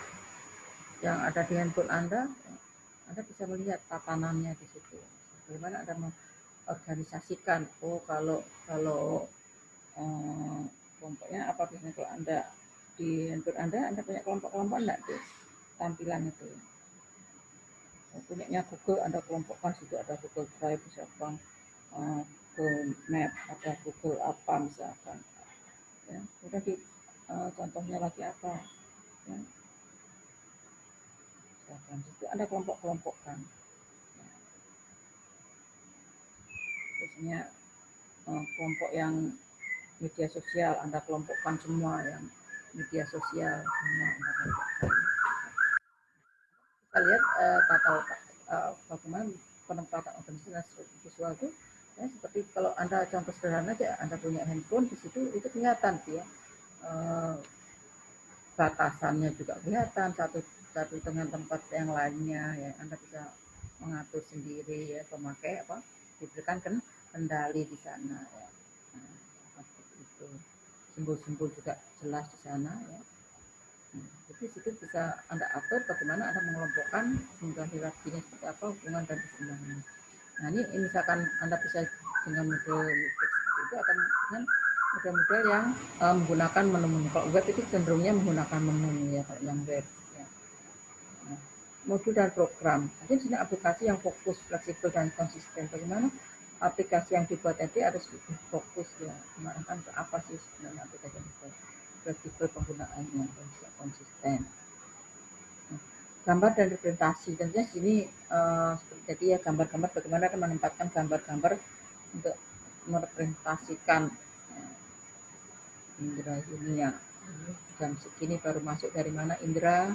yang ada di handphone Anda bisa melihat tatanannya di situ. Bagaimana Anda mengorganisasikan, kalau kelompoknya apa, biasanya kalau Anda di handphone Anda punya kelompok-kelompok enggak tuh tampilan itu. Punyanya Google, Anda kelompokkan situ, ada Google Drive misalkan, Google Map, ada Google apa misalkan. Ya, kemudian contohnya lagi apa? Ya. Misalkan situ Anda kelompok-kelompokkan. Ya. Biasanya kelompok yang media sosial Anda kelompokkan semua, yang media sosial semua Anda kelompokkan. Kita lihat bagaimana penempatan organisasi visual itu ya, seperti kalau Anda contoh sederhana aja, Anda punya handphone di situ, itu kelihatan ya, batasannya juga kelihatan satu dengan tempat yang lainnya ya. Anda bisa mengatur sendiri ya, pemakai apa diberikan kendali di sana ya. Nah, seperti itu. Simbol-simbol juga jelas di sana ya. Jadi situ bisa Anda atur bagaimana Anda mengelompokkan hingga hierarkinya seperti apa, hubungan dan keseimbangan. Nah ini misalkan Anda bisa dengan model itu akan dengan model-model yang menggunakan menu-menu. Kalau web itu cenderungnya menggunakan menu ya, kalau yang web. Ya. Nah, modul dan program. Jadi di sini aplikasi yang fokus, fleksibel dan konsisten. Bagaimana aplikasi yang dibuat tadi harus lebih fokus ya, mengarahkan ke apa sih sebenarnya aplikasi yang dibuat, fleksibel penggunaannya dan konsisten. Nah, gambar dan representasi, tentunya sini seperti tadi ya, gambar-gambar, bagaimana akan menempatkan gambar-gambar untuk merepresentasikan indera dunia. Jam segini baru masuk, dari mana indera,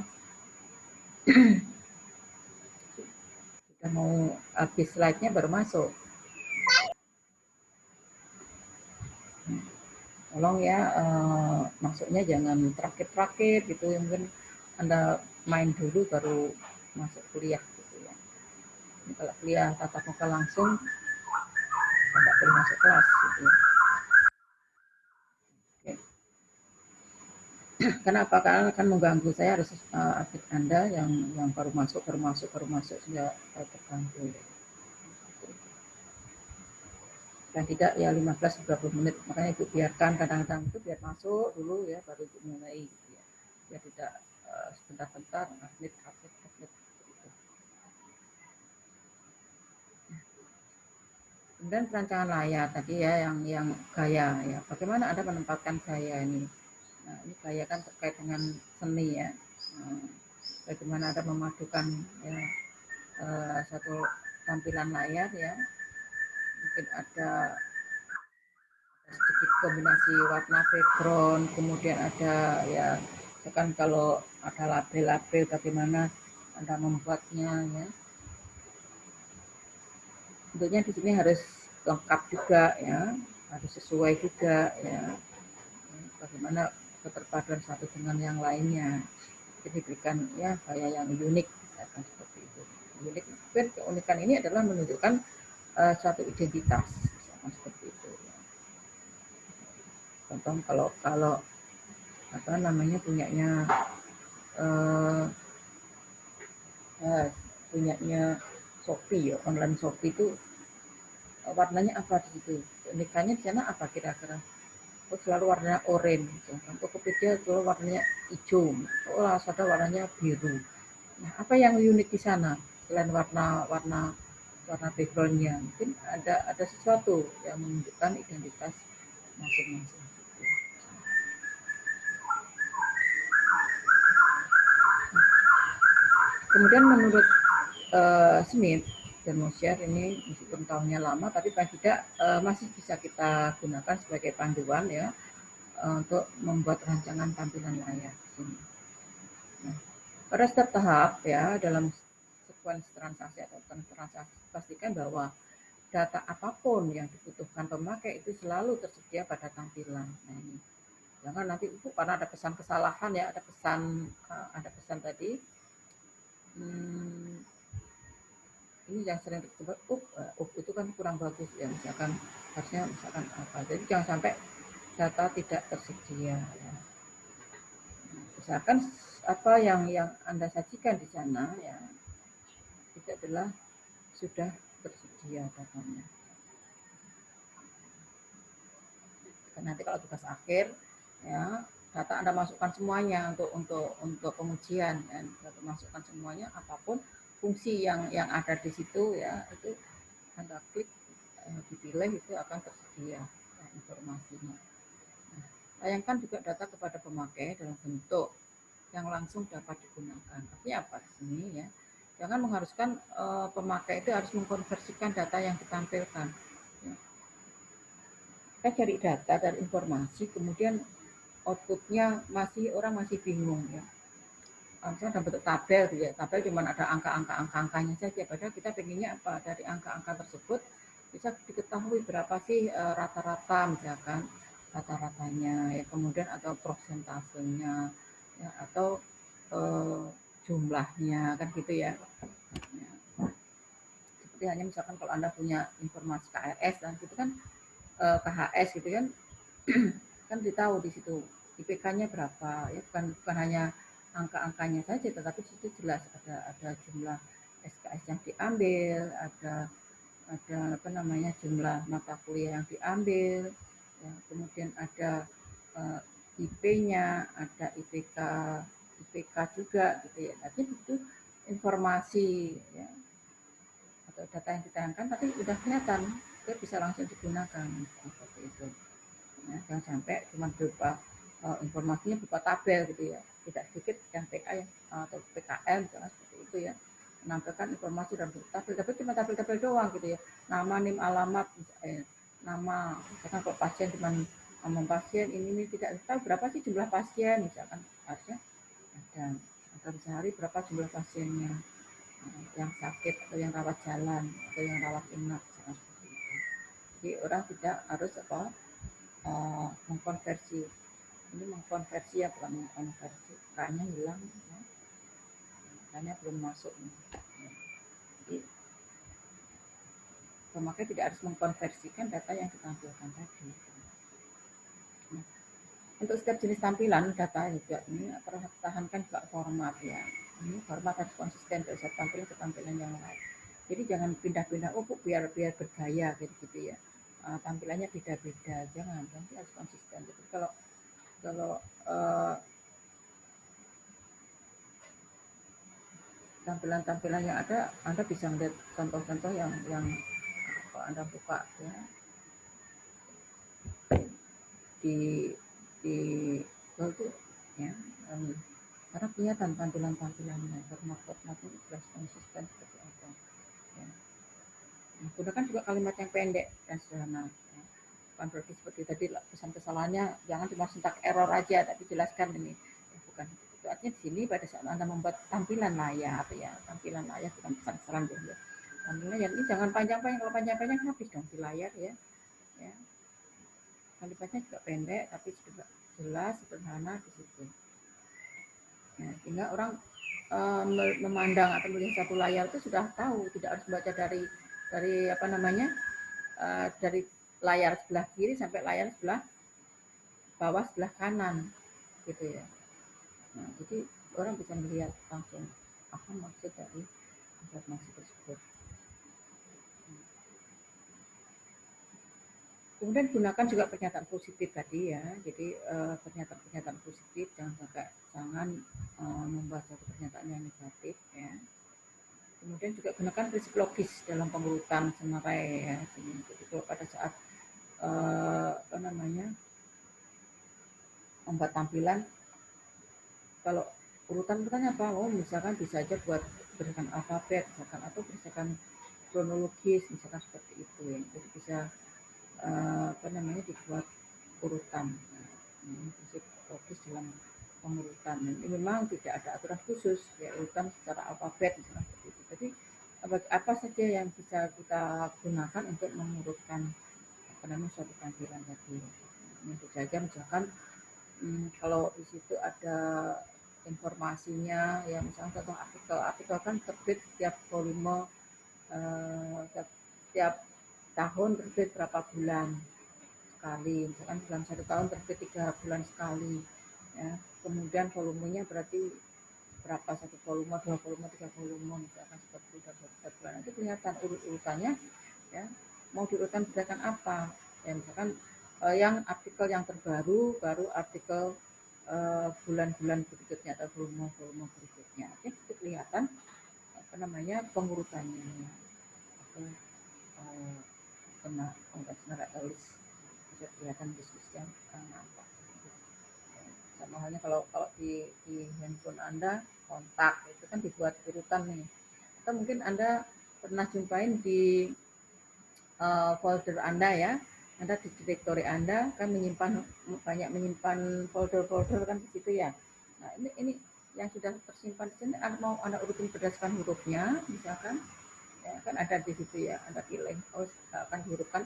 sudah mau habis slide-nya baru masuk. Tolong ya, masuknya jangan terakhir-terakhir gitu, mungkin Anda main dulu baru masuk kuliah gitu ya. Ini kalau kuliah tatap muka langsung, tidak perlu masuk kelas gitu ya. Oke. Kenapa? Karena akan mengganggu. Saya harus update Anda yang baru masuk sudah terganggu. Dan tidak ya 15-20 menit. Makanya Ibu biarkan kadang-kadang itu biar masuk dulu ya, baru Ibu mulai gitu ya. Biar tidak sebentar-bentar update. Gitu. Kemudian perancangan layar tadi ya, yang gaya ya. Bagaimana Anda menempatkan gaya ini? Nah, ini gaya kan terkait dengan seni ya. Bagaimana Anda memadukan ya, satu tampilan layar ya. Mungkin ada sedikit kombinasi warna background, kemudian ada ya, misalkan kalau ada label-label bagaimana Anda membuatnya ya. Tentunya di sini harus lengkap juga ya, harus sesuai juga ya. Bagaimana keterpaduan satu dengan yang lainnya. Jadi diberikan ya gaya yang unik, misalkan seperti itu. Unik, keunikan ini adalah menunjukkan suatu identitas, misalkan seperti itu. Contoh kalau apa namanya punyanya Shopee ya, online Shopee itu warnanya apa di situ? Keunikannya di sana apa kira-kira? Oh, selalu warnanya oranye, kan Tokopedia selalu warnanya hijau, oh ada warnanya biru. Nah, apa yang unik di sana selain warna backgroundnya? Mungkin ada sesuatu yang menunjukkan identitas masing-masing. Kemudian menurut Smith dan Mosher ini meskipun tahunnya lama, tapi paling tidak masih bisa kita gunakan sebagai panduan ya untuk membuat rancangan tampilan layar di sini. Nah, pada setiap tahap ya dalam sekuens transaksi atau transaksi pastikan bahwa data apapun yang dibutuhkan pemakai itu selalu tersedia pada tampilan. Nah, ini jangan nanti itu karena ada pesan kesalahan ya, ada pesan tadi. Ini yang sering disebut itu kan kurang bagus ya, misalkan harusnya misalkan apa. Jadi jangan sampai data tidak tersedia ya. Misalkan apa yang Anda sajikan di sana ya itu adalah sudah tersedia datanya. Nanti kalau tugas akhir ya data Anda masukkan semuanya untuk pengujian dan masukkan semuanya apapun fungsi yang ada di situ ya, itu Anda klik dipilih itu akan tersedia ya, informasinya. Nah, tayangkan juga data kepada pemakai dalam bentuk yang langsung dapat digunakan. Artinya apa di sini ya? Jangan mengharuskan pemakai itu harus mengkonversikan data yang ditampilkan. Ya. Kita cari data dan informasi, kemudian outputnya orang masih bingung ya. Misalnya dalam bentuk tabel, ya. Tabel cuma ada angka-angkanya saja. Padahal kita pengennya apa? Dari angka-angka tersebut bisa diketahui berapa sih rata-rata misalkan rata-ratanya ya, kemudian atau prosentasenya ya, atau jumlahnya kan gitu ya. Seperti hanya misalkan kalau Anda punya informasi KRS dan gitu kan KHS gitu kan kan ditahu di situ IPK-nya berapa ya, bukan hanya angka-angkanya saja, tetapi di situ jelas ada jumlah SKS yang diambil, ada apa namanya jumlah mata kuliah yang diambil, ya, kemudian ada IP-nya, ada IPK juga gitu ya. Tapi itu informasi ya, atau data yang ditayangkan tapi sudah kelihatan, itu bisa langsung digunakan seperti itu. Ya, jangan sampai cuma berupa informasinya berupa tabel gitu ya, tidak sedikit yang PK atau PKM seperti itu ya, menampilkan informasi dalam tabel, tapi cuma tabel-tabel doang gitu ya, nama, NIM, alamat, nama, misalkan kalau pasien cuma ngomong pasien ini tidak tahu berapa sih jumlah pasien, misalkan harusnya ada atau sehari berapa jumlah pasiennya yang sakit atau yang rawat jalan atau yang rawat inap seperti itu. Jadi orang tidak harus mengkonversi, ini mengkonversi ya, bukan mengkonversi, kayaknya hilang ya. Kayaknya belum masuk nih. Jadi pemakai tidak harus mengkonversikan data yang ditampilkan tadi. Nah, untuk setiap jenis tampilan data juga ini pertahankan juga format ya. Ini format harus konsisten dari satu tampilan ke tampilan yang lain. Jadi jangan pindah-pindah, oh biar bergaya gitu ya. Tampilannya beda-beda, jangan, nanti harus konsisten. Jadi kalau tampilan-tampilan yang ada, Anda bisa melihat contoh-contoh yang kalau Anda buka ya di itu ya, karena kelihatan tampilannya, format-formatnya jelas konsisten seperti apa. Ya. Nah, gunakan juga kalimat yang pendek dan sederhana. Ya. Bukan berarti seperti tadi pesan kesalahannya jangan cuma sintak error aja, tapi jelaskan ini. Ya, bukan itu artinya di sini pada saat Anda membuat tampilan layar ya, tampilan layar bukan pesan kesalahan ya. Tampilan layar ini jangan panjang-panjang, kalau panjang-panjang habis dong di layar ya. Ya. Kalimatnya juga pendek tapi juga jelas, sederhana di situ. Ya, sehingga orang memandang atau melihat satu layar itu sudah tahu, tidak harus baca dari apa namanya dari layar sebelah kiri sampai layar sebelah bawah sebelah kanan gitu ya. Nah, jadi orang bisa melihat langsung apa maksud dari informasi tersebut. Kemudian gunakan juga pernyataan positif tadi ya. Jadi pernyataan positif jangan membuat satu pernyataan yang negatif ya. Kemudian juga gunakan prinsip logis dalam pengurutan senarai ya. Jadi kalau pada saat apa namanya membuat tampilan, kalau urutan-urutannya apa? Oh, misalkan bisa aja buat berdasarkan alfabet misalkan atau berdasarkan kronologis misalkan seperti itu ya. Jadi bisa apa namanya dibuat urutan. Ini prinsip logis dalam pengurutan. Ini memang tidak ada aturan khusus ya, urutan secara alfabet misalnya seperti itu. Jadi apa saja yang bisa kita gunakan untuk mengurutkan apa namanya suatu tampilan tadi. Ini saja misalkan kalau di situ ada informasinya ya, misalnya contoh artikel kan terbit setiap volume setiap tahun terbit berapa bulan sekali, misalkan dalam satu tahun terbit 3 bulan sekali ya. Kemudian volumenya berarti berapa, satu volume, 2 volume, 3 volume misalkan seperti itu setiap bulan. Nanti kelihatan urutannya ya, mau diurutkan berdasarkan apa ya, misalkan yang artikel yang terbaru baru artikel bulan-bulan berikutnya atau volume berikutnya. Jadi itu kelihatan apa namanya pengurutannya ya. Atau kena tulis bisa kelihatan diskusi yang nampak. Sama halnya kalau di handphone Anda kontak itu kan dibuat urutan nih. Atau mungkin Anda pernah jumpain di folder Anda ya. Anda di direktori Anda kan banyak menyimpan folder-folder kan di situ ya. Nah, ini yang sudah tersimpan di sini mau Anda urutin berdasarkan hurufnya misalkan ya, kan ada di situ ya, Anda pilih akan diurutkan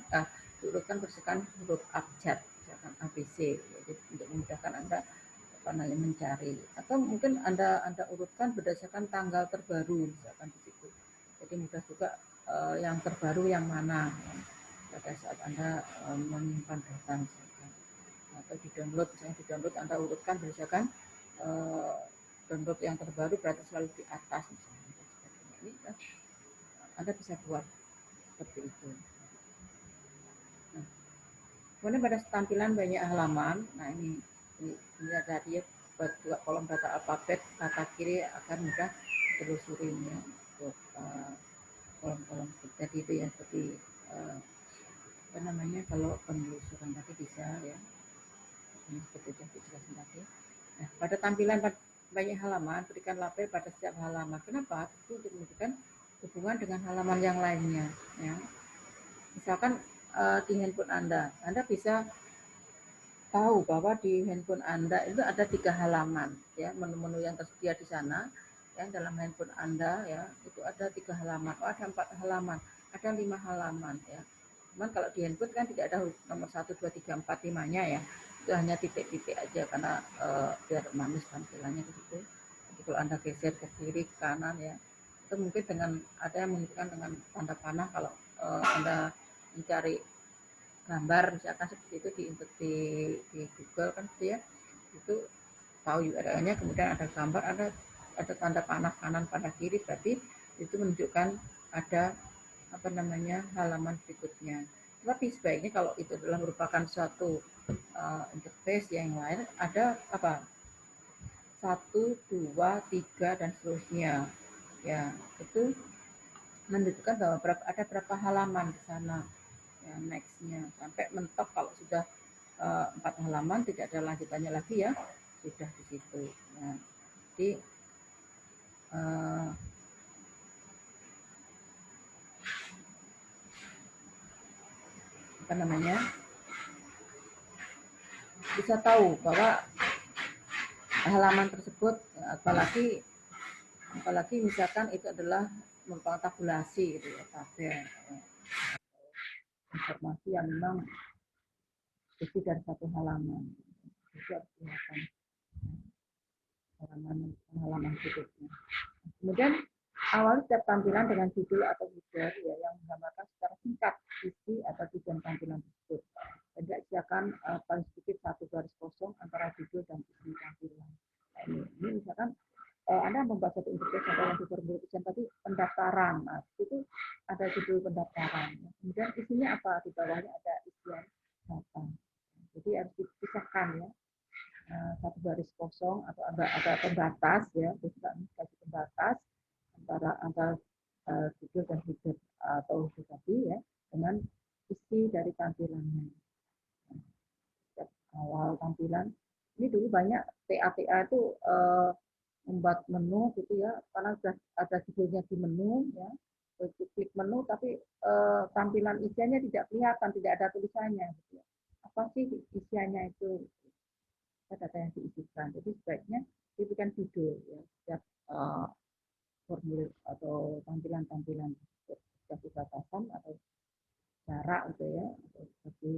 berdasarkan huruf abjad misalkan ABC jadi untuk memudahkan Anda apa namanya mencari, atau mungkin Anda urutkan berdasarkan tanggal terbaru misalkan di situ, jadi mudah juga yang terbaru yang mana ya, pada saat Anda menyimpan data misalkan, atau misalnya di download Anda urutkan berdasarkan download yang terbaru berarti selalu di atas misalnya. Ini Anda bisa buat seperti itu. Nah, kemudian pada tampilan banyak halaman, nah ini tadi ya, buat juga kolom data alfabet kata kiri agar mudah telusurinya untuk kolom-kolom tadi itu ya, seperti apa namanya kalau penelusuran tadi bisa ya, ini seperti yang dijelaskan tadi. Nah, pada tampilan banyak halaman, berikan label pada setiap halaman. Kenapa? Itu untuk menunjukkan hubungan dengan halaman yang lainnya. Ya. Misalkan di handphone Anda bisa tahu bahwa di handphone Anda itu ada 3 halaman, ya, menu-menu yang tersedia di sana, yang dalam handphone Anda ya itu ada 3 halaman, ada 4 halaman, ada 5 halaman ya. Cuman kalau di handphone kan tidak ada nomor 1, 2, 3, 4, 5-nya ya, itu hanya titik-titik aja karena biar manis tampilannya begitu. Jadi kalau Anda geser ke kiri, ke kanan ya, itu mungkin dengan ada yang menunjukkan dengan tanda panah kalau Anda mencari gambar misalkan seperti itu di Google kan gitu ya, itu tahu URL-nya, kemudian ada gambar, ada tanda panah kanan pada kiri, berarti itu menunjukkan ada apa namanya halaman berikutnya. Tapi sebaiknya kalau itu adalah merupakan suatu interface yang lain, ada apa 1, 2, 3 dan seterusnya. Ya, itu menunjukkan bahwa ada berapa halaman di sana. Ya, next-nya sampai mentok kalau sudah 4 halaman tidak ada lanjutannya lagi ya, sudah di situ. Nah, jadi apa namanya, bisa tahu bahwa halaman tersebut, apalagi misalkan itu adalah merupakan tabulasi gitu ya, tabel informasi yang memang isi dari satu halaman, itu harus kelihatan halaman berikutnya. Kemudian awali setiap tampilan dengan judul atau header ya, yang menggambarkan secara singkat isi atau tujuan tampilan tersebut. Tidak silakan paling sedikit 1 garis kosong antara judul dan isi tampilan. Nah, ini misalkan Anda membuat satu interface atau yang diperlukan tadi pendaftaran, nah, itu ada judul pendaftaran. Kemudian isinya apa? Di bawahnya ada isian data. Jadi harus dipisahkan ya. 1 garis kosong atau ada pembatas ya, bisa kasih pembatas antara judul dan header atau tadi ya, dengan isi dari tampilannya. Awal tampilan ini dulu banyak TA itu membuat menu gitu ya, karena sudah ada judulnya di menu ya, klik menu tapi tampilan isiannya tidak kelihatan, tidak ada tulisannya gitu ya. Apa sih isiannya itu, data yang diisikan. Jadi sebaiknya diberikan judul ya, setiap formulir atau tampilan-tampilan seperti batasan atau jarak gitu ya, atau seperti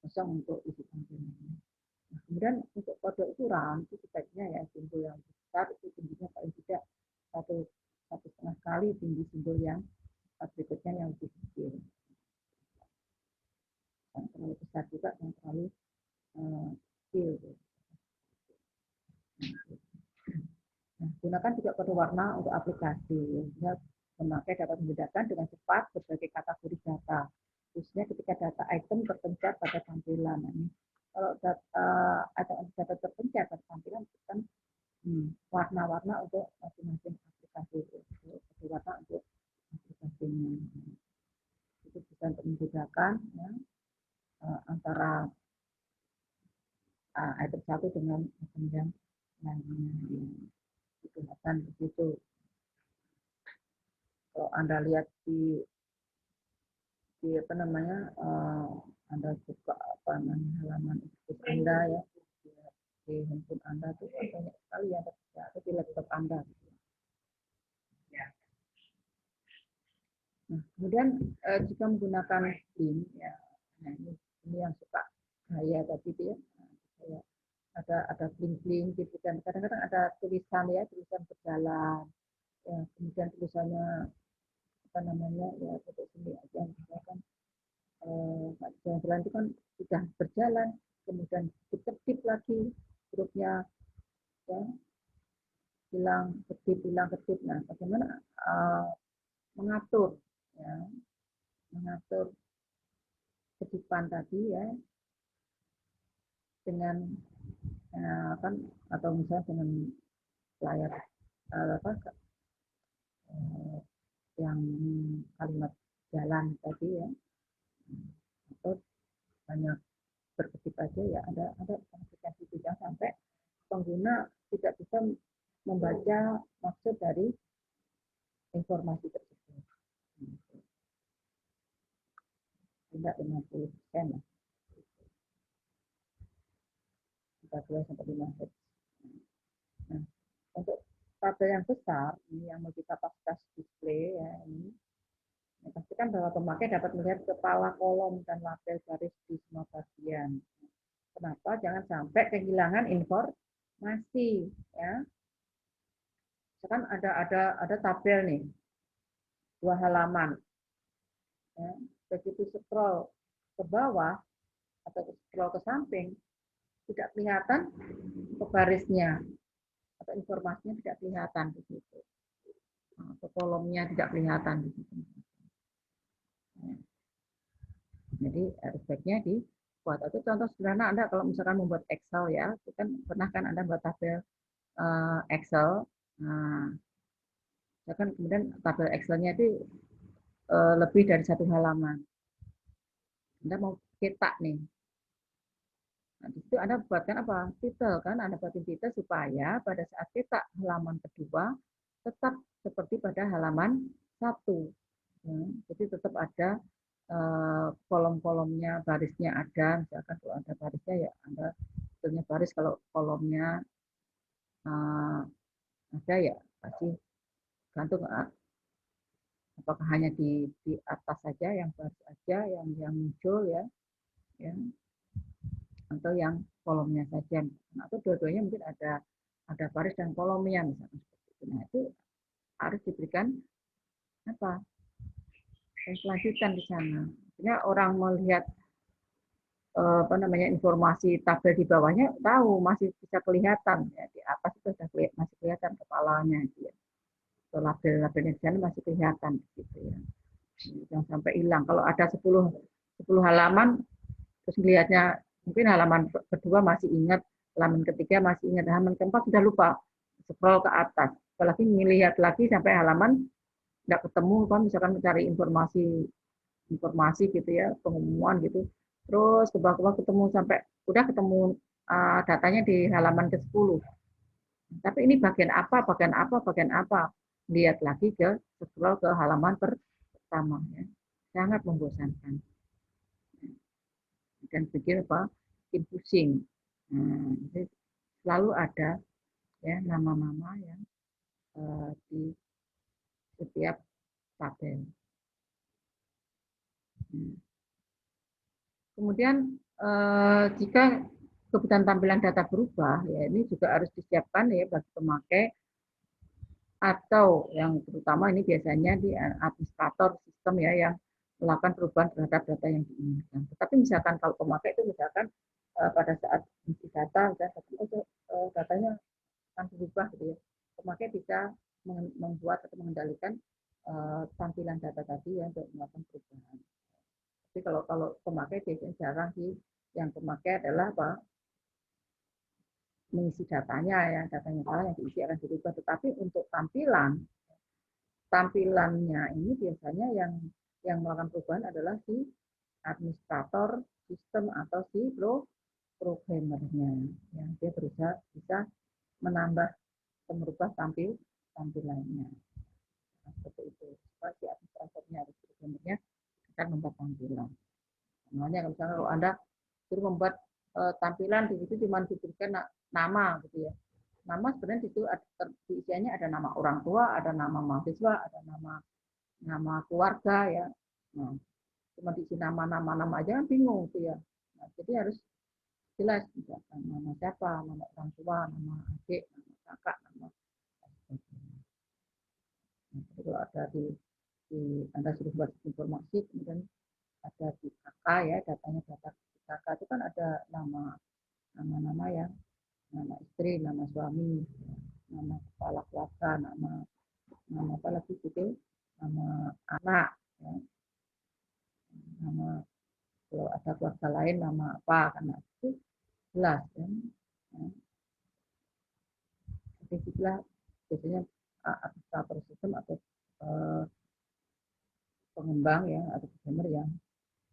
kosong untuk isi tampilannya. Nah, kemudian untuk kode ukuran itu sebaiknya ya simbol yang besar itu tingginya paling tidak 1,5 kali tinggi simbol yang berikutnya yang lebih kecil. Yang terlalu besar juga, yang terlalu kecil. Nah, gunakan juga kode warna untuk aplikasi. Ya, memakai dapat membedakan dengan cepat berbagai kategori data, khususnya ketika data item terpencet pada tampilan. Nah, ini kalau data terpencet pada tampilan kan warna-warna untuk masing-masing aplikasi, kode warna untuk aplikasinya. Itu bisa untuk membedakan ya, antara item satu dengan item yang lainnya. Digunakan begitu. Kalau Anda lihat di apa namanya, Anda buka apa namanya halaman interface Anda ya, di handphone Anda tuh banyak sekali yang tersedia, atau di laptop Anda. Nah, kemudian jika menggunakan link ya, nah ini yang suka gaya tadi itu ya, ada link gitu kan, kadang-kadang ada tulisan ya, tulisan berjalan ya, kemudian tulisannya apa namanya ya, untuk sini aja misalkan jalan itu kan sudah berjalan, kemudian kedip lagi hurufnya ya, hilang kedip. Nah, bagaimana mengatur ya, mengatur kedipan tadi ya, dengan kan, atau misalnya dengan layar yang kalimat jalan tadi ya, atau banyak berkedip aja ya, ada aplikasi juga sampai pengguna tidak bisa membaca maksud dari informasi tersebut. Tidak 50% lah. 32-5 Hz. Nah, untuk tabel yang besar, ini yang multi kapasitas display ya, ini pastikan bahwa pemakai dapat melihat kepala kolom dan label garis di semua bagian. Kenapa? Jangan sampai kehilangan informasi ya. Misalkan ada tabel nih, 2 halaman. ya, begitu scroll ke bawah atau scroll ke samping, tidak kelihatan ke barisnya atau informasinya tidak kelihatan di situ. Atau kolomnya tidak kelihatan di situ. Jadi baiknya dibuat. Itu contoh sederhana Anda kalau misalkan membuat Excel ya, itu kan pernah kan Anda buat tabel Excel. Nah, kan kemudian tabel Excelnya itu lebih dari satu halaman. Anda mau cetak nih. Nah, di situ Anda buatkan apa? Titel kan, Anda buatin titel supaya pada saat cetak halaman kedua tetap seperti pada halaman 1. Ya, jadi tetap ada kolom-kolomnya, barisnya ada. Misalkan kalau ada barisnya ya Anda tentunya baris, kalau kolomnya ada ya pasti gantung apakah hanya di atas saja yang baris saja yang muncul ya atau yang kolomnya saja, atau dua-duanya mungkin ada baris dan kolomnya misalnya seperti itu. Nah, itu harus diberikan apa kelanjutan di sana. Artinya orang melihat informasi tabel di bawahnya tahu masih bisa kelihatan ya, di atas itu masih kelihatan kepalanya gitu ya. Label-labelnya di sana masih kelihatan gitu ya. Jangan sampai hilang. Kalau ada 10 halaman terus melihatnya mungkin halaman kedua masih ingat, halaman ketiga masih ingat, halaman keempat sudah lupa, scroll ke atas. Apalagi melihat lagi sampai halaman nggak ketemu, kan misalkan mencari informasi gitu ya, pengumuman gitu. Terus ke bawah ketemu sampai udah ketemu datanya di halaman ke-10. Tapi ini bagian apa? Lihat lagi ke scroll ke halaman pertama ya. Sangat membosankan. Dan bikin bikin pusing. Jadi selalu ada ya nama-nama yang di setiap tabel. Kemudian jika kebutuhan tampilan data berubah, ya ini juga harus disiapkan ya bagi pemakai atau yang terutama ini biasanya di administrator sistem ya yang melakukan perubahan terhadap data yang diinginkan. Tetapi misalkan kalau pemakai itu misalkan pada saat isi data, datanya akan berubah gitu ya. Pemakai bisa membuat atau mengendalikan tampilan data tadi ya untuk melakukan perubahan. Jadi kalau pemakai biasanya jarang sih, yang pemakai adalah apa? Mengisi datanya ya, datanya salah yang diisi akan dirubah. Tetapi untuk tampilannya ini biasanya yang melakukan perubahan adalah si administrator sistem atau si programmernya. Ya, dia berusaha bisa menambah merubah tampilannya. Nah, seperti itu. Si administratornya atau programmernya akan membuat tampilan. Namanya kalau Anda suruh membuat tampilan di situ cuma diberikan nama gitu ya. Nama sebenarnya itu isiannya ada nama orang tua, ada nama mahasiswa, ada nama keluarga ya. Nah, cuma diisi nama aja kan bingung gitu ya. Nah, jadi harus jelas misalkan nama siapa, nama orang tua, nama adik, nama kakak, nama. Nah, kalau ada di Anda sudah buat informasi, kemudian ada di KK ya, datanya data di KK itu kan ada nama ya, nama istri, nama suami, nama kepala keluarga, nama apa lagi gitu, nama anak, ya. Nama kalau ada keluarga lain nama apa, karena itu jelas kan. Ya. Jadi itulah biasanya administrator sistem atau pengembang ya atau programmer yang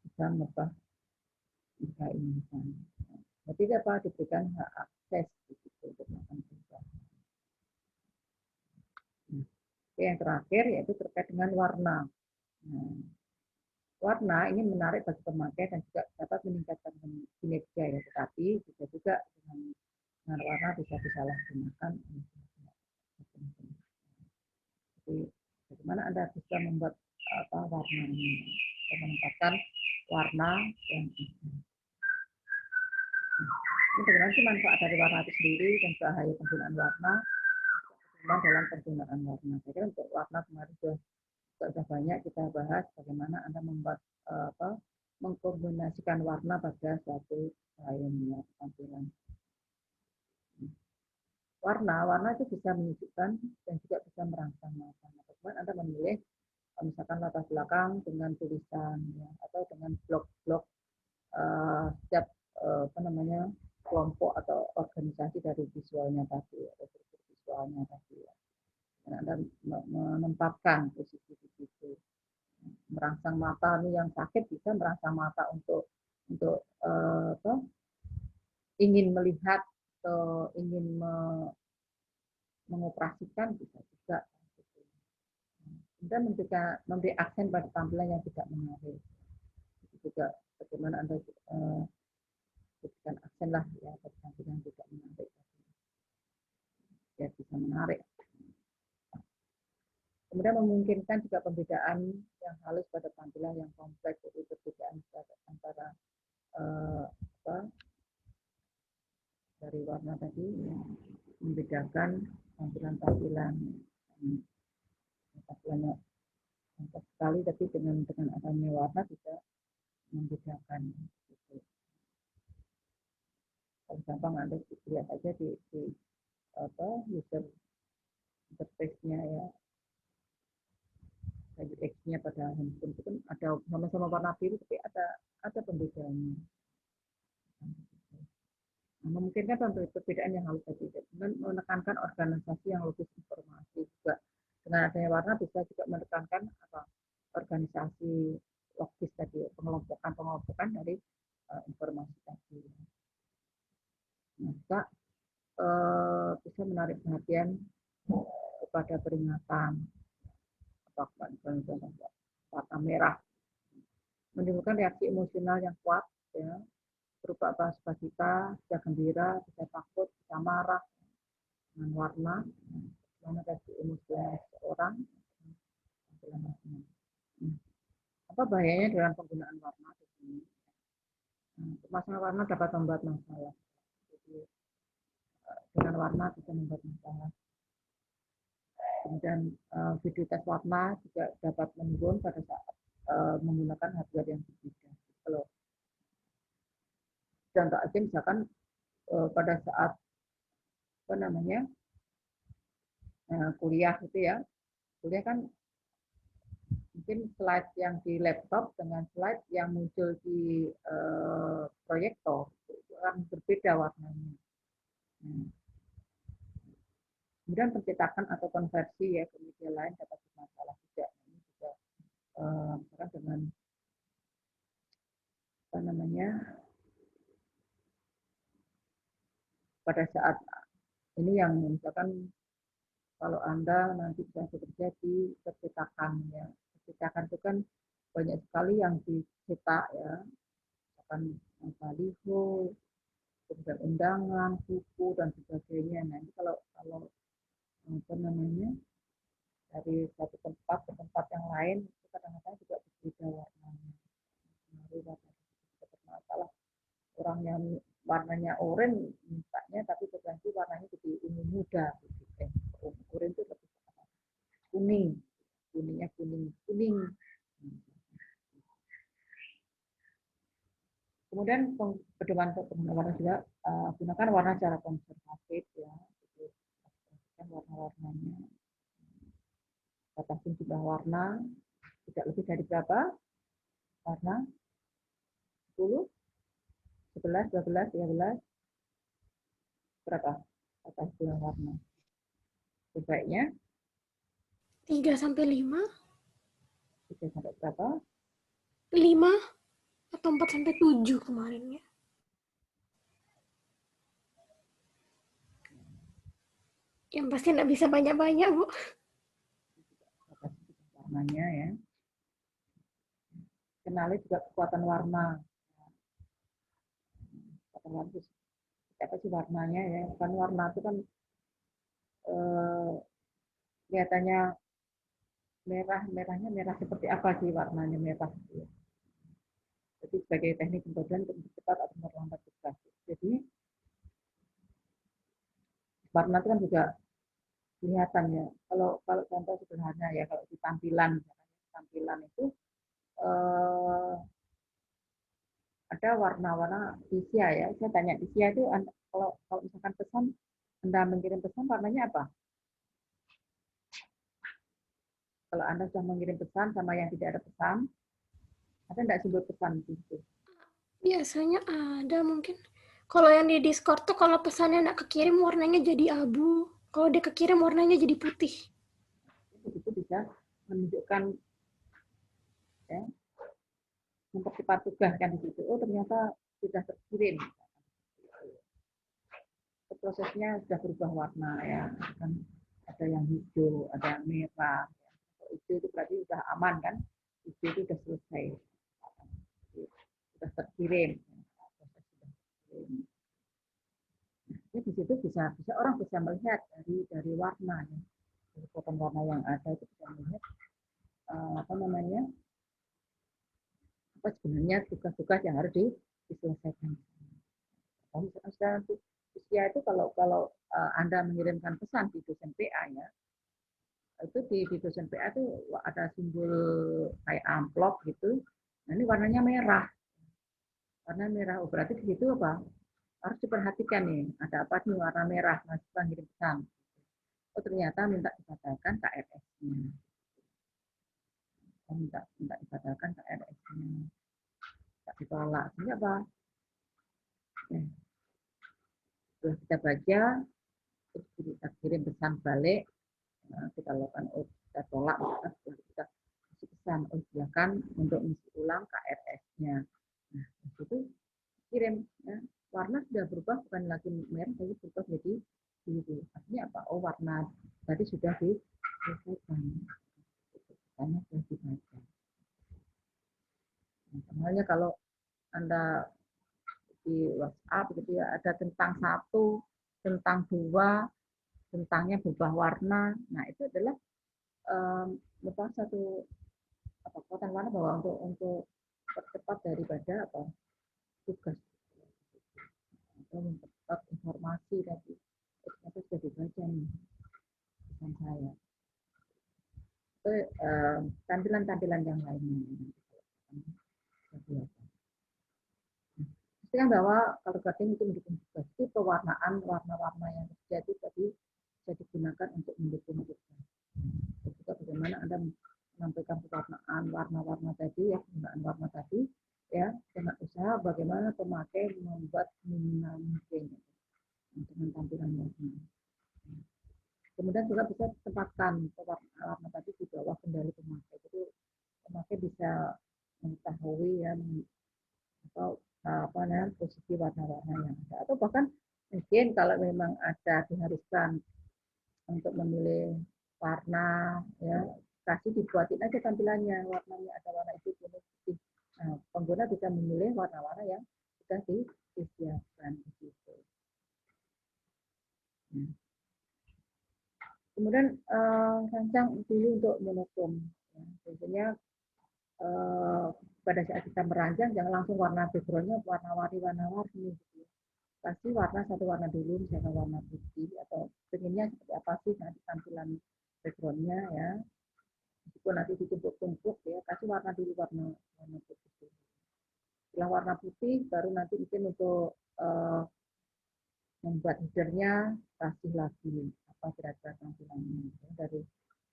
bisa merubah jika inginkan. Jadi dapat diberikan hak akses untuk melakukan perubahan. Yang terakhir yaitu terkait dengan warna. Nah, warna ini menarik bagi pemakai dan juga dapat meningkatkan kinerja ya, tetapi bisa juga dengan warna bisa disalahgunakan. Jadi bagaimana Anda bisa membuat warna ini, menempatkan warna yang ini bagaimana sih manfaat dari warna itu sendiri dan bahaya penggunaan warna dalam penggunaan warna. Saya kira untuk warna kemarin sudah sudah banyak kita bahas bagaimana Anda membuat mengkombinasikan warna pada suatu desain tampilan. Warna itu bisa menunjukkan dan juga bisa merangsang mata. Kemudian Anda memilih misalkan latar belakang dengan tulisan ya, atau dengan blok-blok setiap kelompok atau organisasi dari visualnya tadi atau struktur visualnya tadi ya. Dan Anda menempatkan posisi di situ. Merangsang mata ini yang sakit bisa merangsang mata untuk ingin melihat atau ingin mengoperasikan bisa juga. Kemudian memberi aksen pada tampilan yang tidak menarik. Itu juga bagaimana Anda berikan aksen lah ya pada tampilan yang tidak menarik. Biar bisa menarik. Kemudian memungkinkan juga pembedaan yang halus pada tampilan yang kompleks, jadi perbedaan antara dari warna tadi ya, membedakan tampilan-tampilan tampilannya kompleks sekali, tapi dengan adanya warna bisa membedakan. Gitu. Kalau gampang Anda lihat aja di user interface-nya ya. UX-nya pada handphone itu kan ada sama-sama warna biru tapi ada pembedaannya. Nah, memungkinkan perbedaan yang halus tadi dan menekankan organisasi yang logis informasi juga. Dengan adanya warna bisa juga menekankan organisasi logis tadi, pengelompokan dari informasi tadi. Maka bisa menarik perhatian kepada peringatan. Warna merah menimbulkan reaksi emosional yang kuat ya, berupa bahasa kita bisa gembira, bisa takut, bisa marah dengan warna, mana reaksi emosional seseorang. Apa bahayanya dalam penggunaan warna di sini? Masalah warna dapat membuat masalah. Jadi, dengan warna bisa membuat masalah. Kemudian validitas warna juga dapat menurun pada saat menggunakan hardware yang berbeda. Kalau contoh aja misalkan pada saat kuliah gitu ya, kuliah kan mungkin slide yang di laptop dengan slide yang muncul di proyektor itu akan berbeda warnanya. Kemudian pencetakan atau konversi ya ke media lain dapat bermasalah juga. Ini juga misalkan dengan pada saat ini yang misalkan kalau Anda nanti bisa bekerja di percetakan ya. Percetakan itu kan banyak sekali yang dicetak ya. Misalkan baliho, kemudian undangan, buku dan sebagainya. Nah, ini kalau dari satu tempat ke tempat yang lain itu kadang-kadang juga berbeda warnanya. Bermasalah. Orang yang warnanya oranye mintanya tapi terganti warnanya jadi ungu muda. Oranye itu lebih kuning, kuningnya kuning. Kemudian pedoman warna juga gunakan warna secara konservatif ya. Warna-warnanya. Batasin jumlah warna tidak lebih dari berapa? Warna 10, 11, 12, 13. Berapa? Batas jumlah warna. Sebaiknya 3 sampai 5. 3 sampai berapa? 5 atau 4 sampai 7 kemarin ya. Yang pasti nggak bisa banyak-banyak, Bu. Warnanya ya. Kenali juga kekuatan warna. Kekuatan warna itu apa sih warnanya ya? Kan warna itu kan kelihatannya merahnya merah seperti apa sih warnanya merah? Jadi sebagai teknik pembodohan untuk mempercepat atau memperlambat vibrasi. Jadi warna itu kan juga kelihatan ya. Kalau contoh sederhana ya, kalau di tampilan tampilan itu eh, ada warna-warna Isia ya. Saya tanya Isia itu kalau misalkan pesan, Anda mengirim pesan warnanya apa? Kalau Anda sudah mengirim pesan sama yang tidak ada pesan, ada enggak simbol pesan di situ? Biasanya ada mungkin. Kalau yang di Discord tuh kalau pesannya nggak kekirim warnanya jadi abu. Kalau dia kekirim warnanya jadi putih. Itu bisa menunjukkan ya, mempercepat tugas kan di situ. Oh ternyata sudah terkirim. Prosesnya sudah berubah warna ya. Kan ada yang hijau, ada yang merah. Kalau hijau itu berarti sudah aman kan? Hijau itu sudah selesai. Sudah terkirim. Proses sudah terkirim. Jadi di situ bisa orang bisa melihat dari warna ya. Dari potong warna yang ada itu bisa melihat apa namanya? Apa sebenarnya tugas-tugas yang harus diselesaikan. Kalau misalkan sudah nanti usia itu kalau Anda mengirimkan pesan di dosen PA ya, itu di dosen PA itu ada simbol kayak amplop gitu. Nah, ini warnanya merah. Warna merah. Oh, berarti di situ apa? Harus diperhatikan nih, ada apa nih warna merah mahasiswa ngirim pesan. Oh, ternyata minta dibatalkan KRS-nya. Oh, minta dibatalkan KRS-nya. Tak ditolak. Ini apa? Ya. Setelah kita baca, terus kita kirim pesan balik, nah, kita lakukan kita tolak, setelah kita kasih pesan, silakan untuk mengisi ulang KRS-nya. Nah, itu kirim ya. Warna sudah berubah, bukan lagi merah, tapi berubah jadi biru. Artinya apa? Oh, warna tadi sudah diselesaikan. Karena sudah dibaca. Nah, sebenarnya kalau Anda di WhatsApp gitu ya, ada tentang 1, tentang 2, tentangnya berubah warna. Nah, itu adalah merupakan satu kekuatan warna bahwa untuk percepat daripada tugas atau mempercepat informasi tadi. Ternyata sudah dibaca nih pesan saya. Itu tampilan-tampilan yang lainnya. Pastikan bahwa color coding itu mendukung tugas. Itu pewarnaan warna-warna yang terjadi tadi bisa digunakan untuk mendukung tugas. Juga bagaimana Anda menyampaikan pewarnaan warna-warna tadi ya, penggunaan warna tadi ya, dengan usaha bagaimana pemakai membuat minimal mungkin dengan tampilan warna. Kemudian juga bisa tempatkan warna tadi di bawah kendali pemakai. Jadi pemakai bisa mengetahui ya atau apa namanya posisi warna-warna yang ada, atau bahkan mungkin kalau memang ada diharuskan untuk memilih warna ya, kasih dibuatin aja tampilannya, warnanya ada warna itu kuning putih. Nah, pengguna bisa memilih warna-warna yang sudah disiapkan di situ. Nah. Kemudian rancang dulu untuk monokrom. Ya, biasanya pada saat kita merancang jangan langsung warna backgroundnya warna-warni. Gitu. Kasih warna satu warna dulu, misalnya warna putih atau pengennya seperti apa sih nanti tampilan backgroundnya ya. Meskipun nanti ditumpuk-tumpuk ya, kasih warna dulu warna putih. Setelah warna putih baru nanti mungkin untuk membuat headernya kasih lagi apa kira-kira tampilannya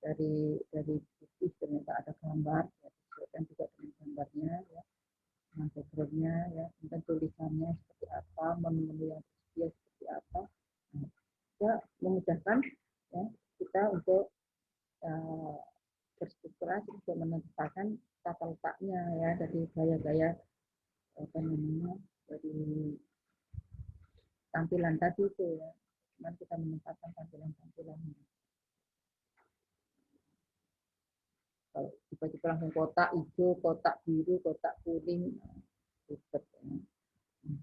dari putih ternyata ada gambar ya, dan juga dengan gambarnya ya, dengan backgroundnya ya, kemudian tulisannya seperti apa, menu-menu yang tersedia seperti apa, nah, ya memudahkan ya kita untuk berstrukturasi untuk menentukan tata letaknya ya, dari gaya-gaya apa namanya dari tampilan tadi itu ya, cuman kita menempatkan tampilan-tampilannya. Kalau tiba-tiba langsung kotak hijau, kotak biru, kotak kuning, ribet. Ya.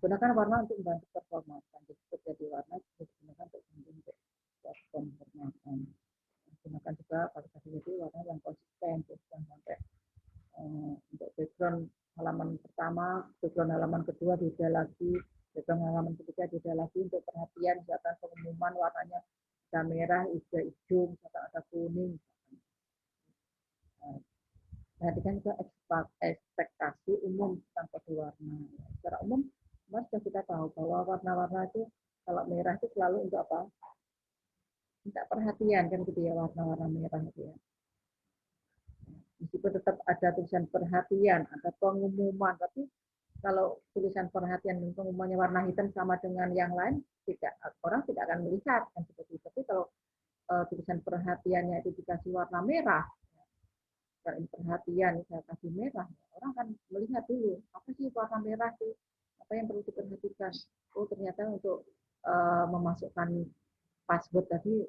Gunakan warna untuk membantu performatan. Jadi warna digunakan untuk membantu performatan. Gunakan juga kalau tadi itu warna yang konsisten, jangan sampai untuk background halaman pertama, background halaman kedua beda lagi, background halaman ketiga beda lagi. Untuk perhatian misalkan pengumuman warnanya ada merah, hijau, misalkan ada kuning. perhatikan juga ekspektasi umum tentang kode warna. Secara umum, sudah kita tahu bahwa warna-warna itu kalau merah itu selalu untuk apa? Minta perhatian kan gitu ya, warna-warna merah itu ya. Meskipun tetap ada tulisan perhatian, ada pengumuman, tapi kalau tulisan perhatian dan pengumumannya warna hitam sama dengan yang lain, orang tidak akan melihat kan seperti itu. Tapi kalau tulisan perhatiannya itu dikasih warna merah, kalau perhatian saya kasih merah, orang kan melihat dulu apa sih warna merah itu, apa yang perlu diperhatikan. Oh ternyata untuk memasukkan password tadi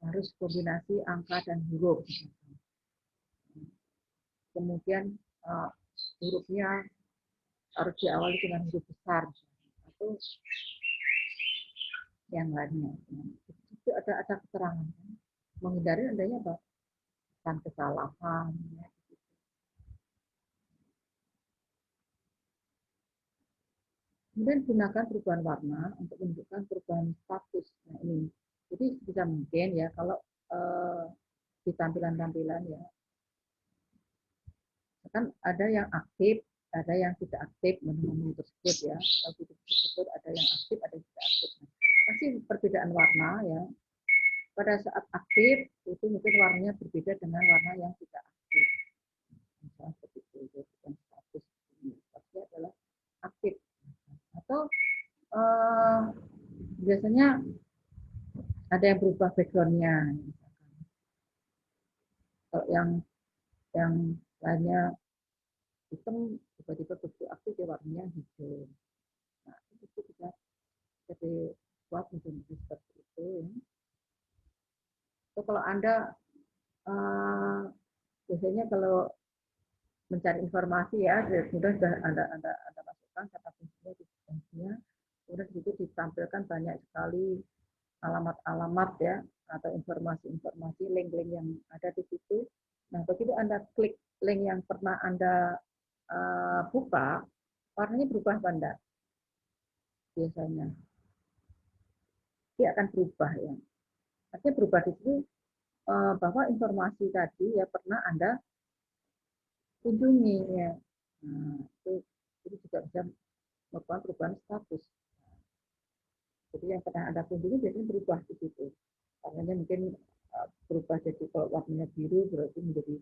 harus kombinasi angka dan huruf. Kemudian hurufnya harus diawali dengan huruf besar atau yang lainnya. Itu ada keterangan, menghindari adanya apa? Kesalahan. Ya. Kemudian gunakan perubahan warna untuk menunjukkan perubahan status. Nah ini, jadi bisa mungkin ya kalau di tampilan-tampilan ya, kan ada yang aktif, ada yang tidak aktif menu-menu tersebut ya. Kalau di tersebut ada yang aktif, ada yang tidak aktif. Nah, pasti perbedaan warna ya. Pada saat aktif itu mungkin warnanya berbeda dengan warna yang tidak aktif. Misalnya seperti itu, bukan status ini pasti adalah aktif. Atau biasanya ada yang berubah backgroundnya. Kalau yang lainnya hitam tiba-tiba begitu aktif ya warnanya hijau. Nah itu bisa jadi buat menjadi seperti itu. Ya. So, kalau Anda biasanya kalau mencari informasi ya, sudah Anda masukkan kata kuncinya di kuncinya, kemudian di situ ditampilkan banyak sekali alamat-alamat ya atau informasi-informasi link-link yang ada di situ. Nah begitu Anda klik link yang pernah Anda buka, warnanya berubah Anda biasanya. Dia akan berubah ya. Artinya berubah di situ bahwa informasi tadi ya pernah Anda kunjungi ya. Nah, itu juga bisa merupakan perubahan status. Jadi yang pernah Anda kunjungi biasanya berubah di situ. Warnanya mungkin berubah jadi kalau warnanya biru berarti menjadi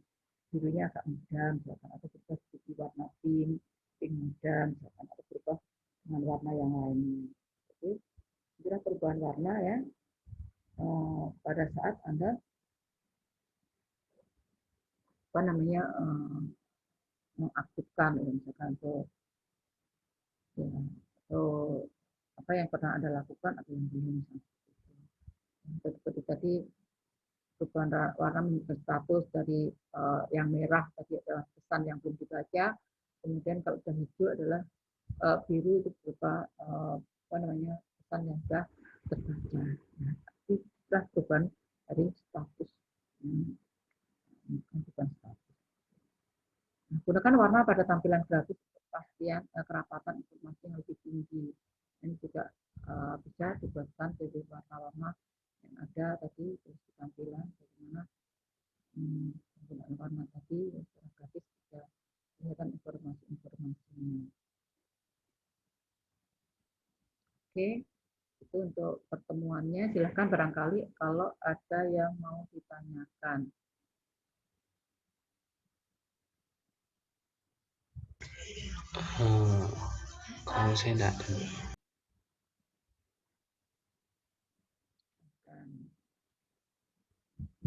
birunya agak muda misalkan, atau berubah jadi warna pink muda misalkan, atau berubah dengan warna yang lainnya. Jadi kira perubahan warna ya pada saat Anda apa namanya mengaktifkan ya, misalkan atau apa yang pernah Anda lakukan atau yang belum. Seperti tadi perubahan warna menunjukkan status dari yang merah tadi adalah pesan yang belum dibaca, kemudian kalau sudah hijau adalah biru itu berupa apa namanya pesan yang sudah terbaca. Nah, itu sudah perubahan dari status. Bukan status. Nah, gunakan warna pada tampilan grafis kepastian kerapatan informasi yang lebih tinggi. Ini juga bisa dibuatkan dari warna-warna yang ada tadi terus di tampilan bagaimana penggunaan warna tadi secara grafis bisa kelihatan informasi-informasinya. Oke, itu untuk pertemuannya. Silahkan barangkali kalau ada yang mau ditanyakan. Kalau saya tidak.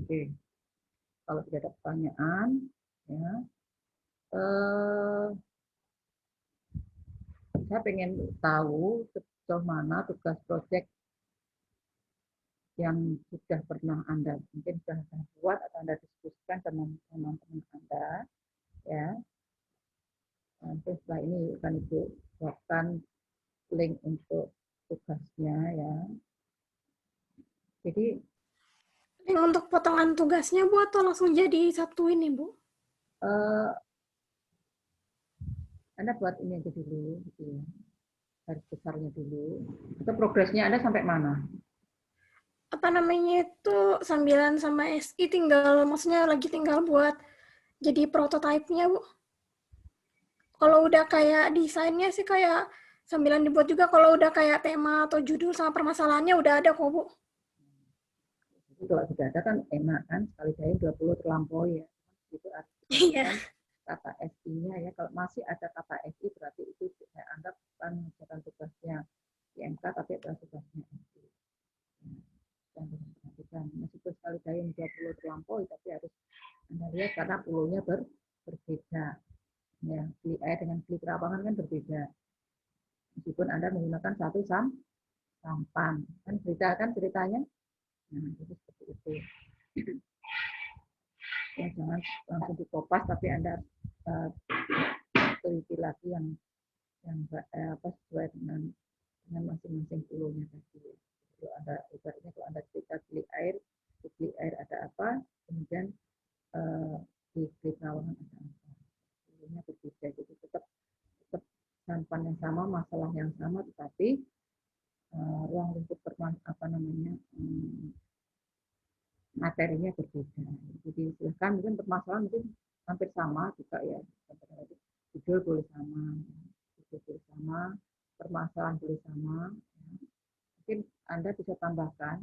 Oke, kalau tidak ada pertanyaan, ya, saya pengen tahu sejauh mana tugas proyek yang sudah pernah Anda mungkin sudah buat atau Anda diskusikan dengan teman-teman Anda, ya. Nanti setelah ini akan Ibu buatkan link untuk tugasnya, ya. Jadi link untuk potongan tugasnya Bu atau langsung jadi satu ini Bu? Anda buat ini aja dulu, gitu ya. Garis besarnya dulu. Itu progresnya Anda sampai mana? Apa namanya itu sambilan sama SI tinggal, maksudnya lagi tinggal buat jadi prototipe-nya, Bu? Kalau udah kayak desainnya sih kayak sambilan dibuat juga, kalau udah kayak tema atau judul sama permasalahannya udah ada kok, Bu. Jadi kalau sudah ada kan enak kan, sekali jahit 20 terlampaui ya. Itu Iya. artinya kata SI-nya ya. Kalau masih ada kata SI berarti itu saya anggap bukan mengerjakan tugasnya IMK tapi adalah tugasnya SI. Dan diperhatikan meskipun sekali jahit 20 terlampaui tapi harus Anda lihat karena puluhnya berbeda. Ya, klik air dengan klik terawangan kan berbeda. Meskipun Anda menggunakan satu sampan. Kan cerita kan ceritanya. Nah, jadi seperti itu. Ya, jangan langsung dikopas tapi Anda teliti lagi yang sesuai dengan masing-masing puluhnya tadi. Kalau Anda ibaratnya kalau Anda cerita klik air ada apa, kemudian di klik terawangan ada apa. Puluhnya berbeda. Jadi tetap sampan yang sama, masalah yang sama, tetapi ruang lingkup materinya berbeda. Jadi silahkan mungkin permasalahan mungkin hampir sama juga ya. Judul boleh sama, permasalahan boleh sama. Mungkin Anda bisa tambahkan,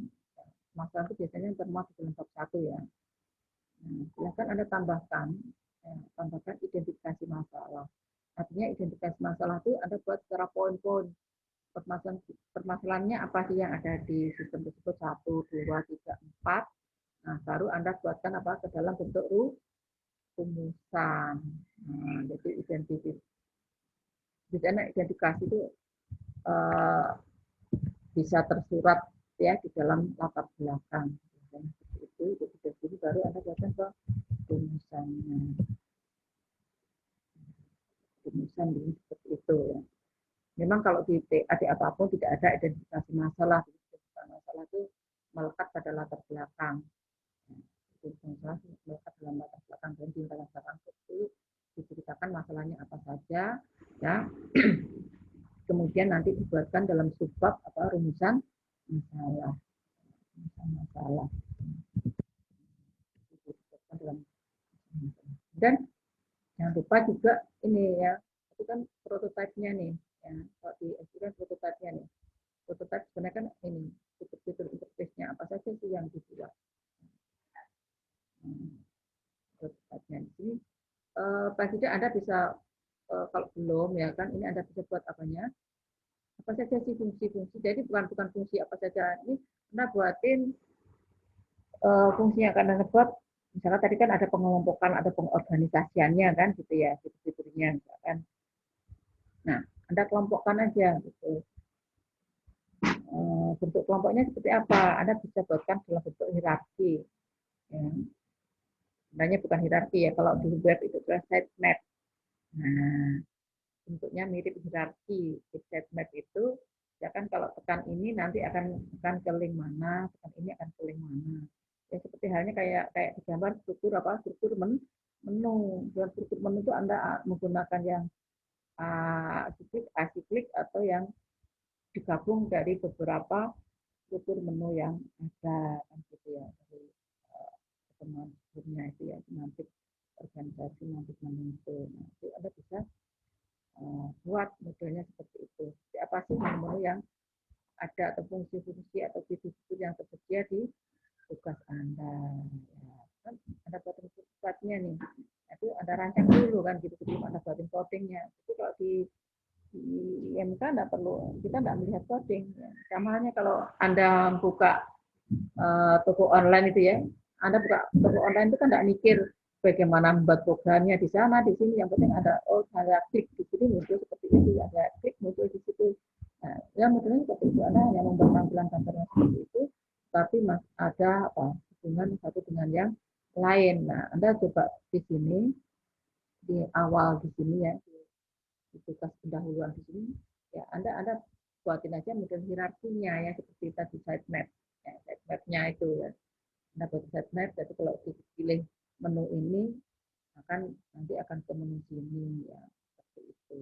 masalah itu biasanya termasuk dalam bab 1 ya. Nah, silahkan Anda tambahkan identifikasi masalah. Artinya identifikasi masalah itu Anda buat secara poin-poin. Permasalahannya apa sih yang ada di sistem tersebut 1, 2, 3, 4. Nah, baru Anda buatkan ke dalam bentuk rumusan. Nah, jadi identifikasi itu bisa tersurat ya di dalam latar belakang. Seperti itu, jadi baru Anda buatkan ke rumusannya. Rumusan ini seperti itu ya. Memang kalau di PAD apapun tidak ada identifikasi masalah. Identifikasi masalah itu melekat pada latar belakang. Melekat dalam latar belakang dan di latar belakang itu diceritakan masalahnya apa saja, ya. Kemudian nanti dibuatkan dalam subbab rumusan masalah. Dan jangan lupa juga ini ya, itu kan prototipenya nih, ya. Kalau di SD kan prototipenya nih. Prototipe sebenarnya kan ini fitur interface-nya apa saja sih yang dibuat. Prototipenya di sini. Pasti Anda bisa kalau belum ya kan ini Anda bisa buat apanya? Apa saja sih fungsi-fungsi. Jadi bukan fungsi apa saja. Ini Anda buatin fungsi yang akan Anda buat. Misalnya tadi kan ada pengelompokan, ada pengorganisasiannya kan gitu ya, fitur-fiturnya misalkan. Nah, Anda kelompokkan aja gitu. Bentuk kelompoknya seperti apa? Anda bisa buatkan dalam bentuk hierarki. Ya. Sebenarnya bukan hierarki ya, kalau di web itu adalah sitemap. Nah, bentuknya mirip hierarki. Sitemap itu ya kan kalau tekan ini nanti akan ke link mana, tekan ini akan ke link mana. Ya seperti halnya kayak di gambar struktur menu. Dalam struktur menu itu Anda menggunakan yang asiklik atau yang digabung dari beberapa struktur menu yang ada kan gitu ya, dari teman-temannya itu ya, semantik organisasi, semantik menu itu. Nah, itu Anda bisa buat modelnya seperti itu. Jadi apa sih menu yang ada atau fungsi-fungsi atau fitur-fitur yang tersedia di tugas Anda. Ya, kan Anda buat tugasnya nih. Itu Anda rancang dulu kan gitu sebelum Anda buatin codingnya. Jadi kalau di IMK nggak perlu, kita nggak melihat coding. Sama halnya kalau Anda buka toko online itu ya, Anda buka toko online itu kan nggak mikir bagaimana membuat programnya di sana, di sini. Yang penting ada saya klik di sini muncul seperti itu, ada klik muncul di situ. Nah, ya modelnya seperti itu. Anda hanya membuat tampilan gambarnya seperti itu, tapi ada hubungan satu dengan yang lain. Nah, Anda coba di sini di awal di sini ya, di tugas pendahuluan di sini ya Anda buatin aja model hierarkinya ya seperti tadi sitemap ya, sitemapnya itu ya Anda buat sitemap. Jadi kalau dipilih menu ini nanti akan ke menu sini ya seperti itu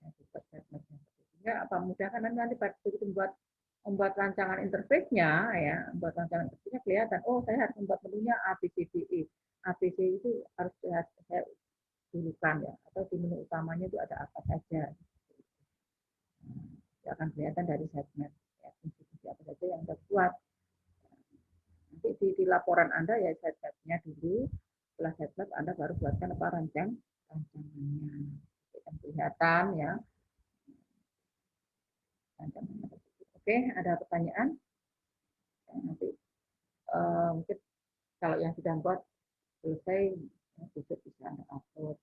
ya, buat sitemapnya sehingga apa mudah kan nanti begitu membuat rancangan interface-nya ya, membuat rancangan interface-nya kelihatan, oh saya harus membuat menunya A, B, C, D, E. ABC itu harus saya dulukan ya, atau di menu utamanya itu ada apa saja. Nah, akan kelihatan dari segmen ya, fungsi apa saja yang terbuat. Nanti di laporan Anda ya segmennya dulu, setelah segmen Anda baru buatkan apa rancangannya. Akan kelihatan ya rancangannya. Oke, ada pertanyaan? Ya, nanti mungkin kalau yang sudah buat selesai, ya, bisa Anda upload.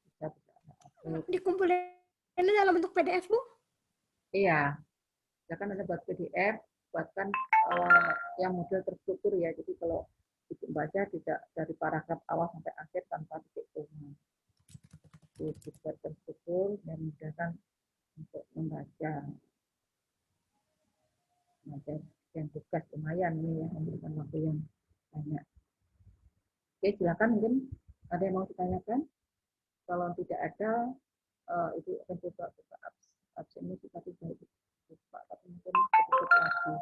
Bisa Anda upload. Dikumpulin ini dalam bentuk PDF, Bu? Iya, silakan Anda buat PDF, buatkan yang model terstruktur ya. Jadi kalau baca tidak dari paragraf awal sampai akhir tanpa titik koma. Dibuat terstruktur dan mudahkan untuk membaca. Yang tugas lumayan ini ya, memberikan waktu yang banyak. Oke, silakan mungkin ada yang mau ditanyakan. Kalau tidak ada, Ibu akan coba buka absennya kita tidak buka, tapi mungkin sedikit lagi.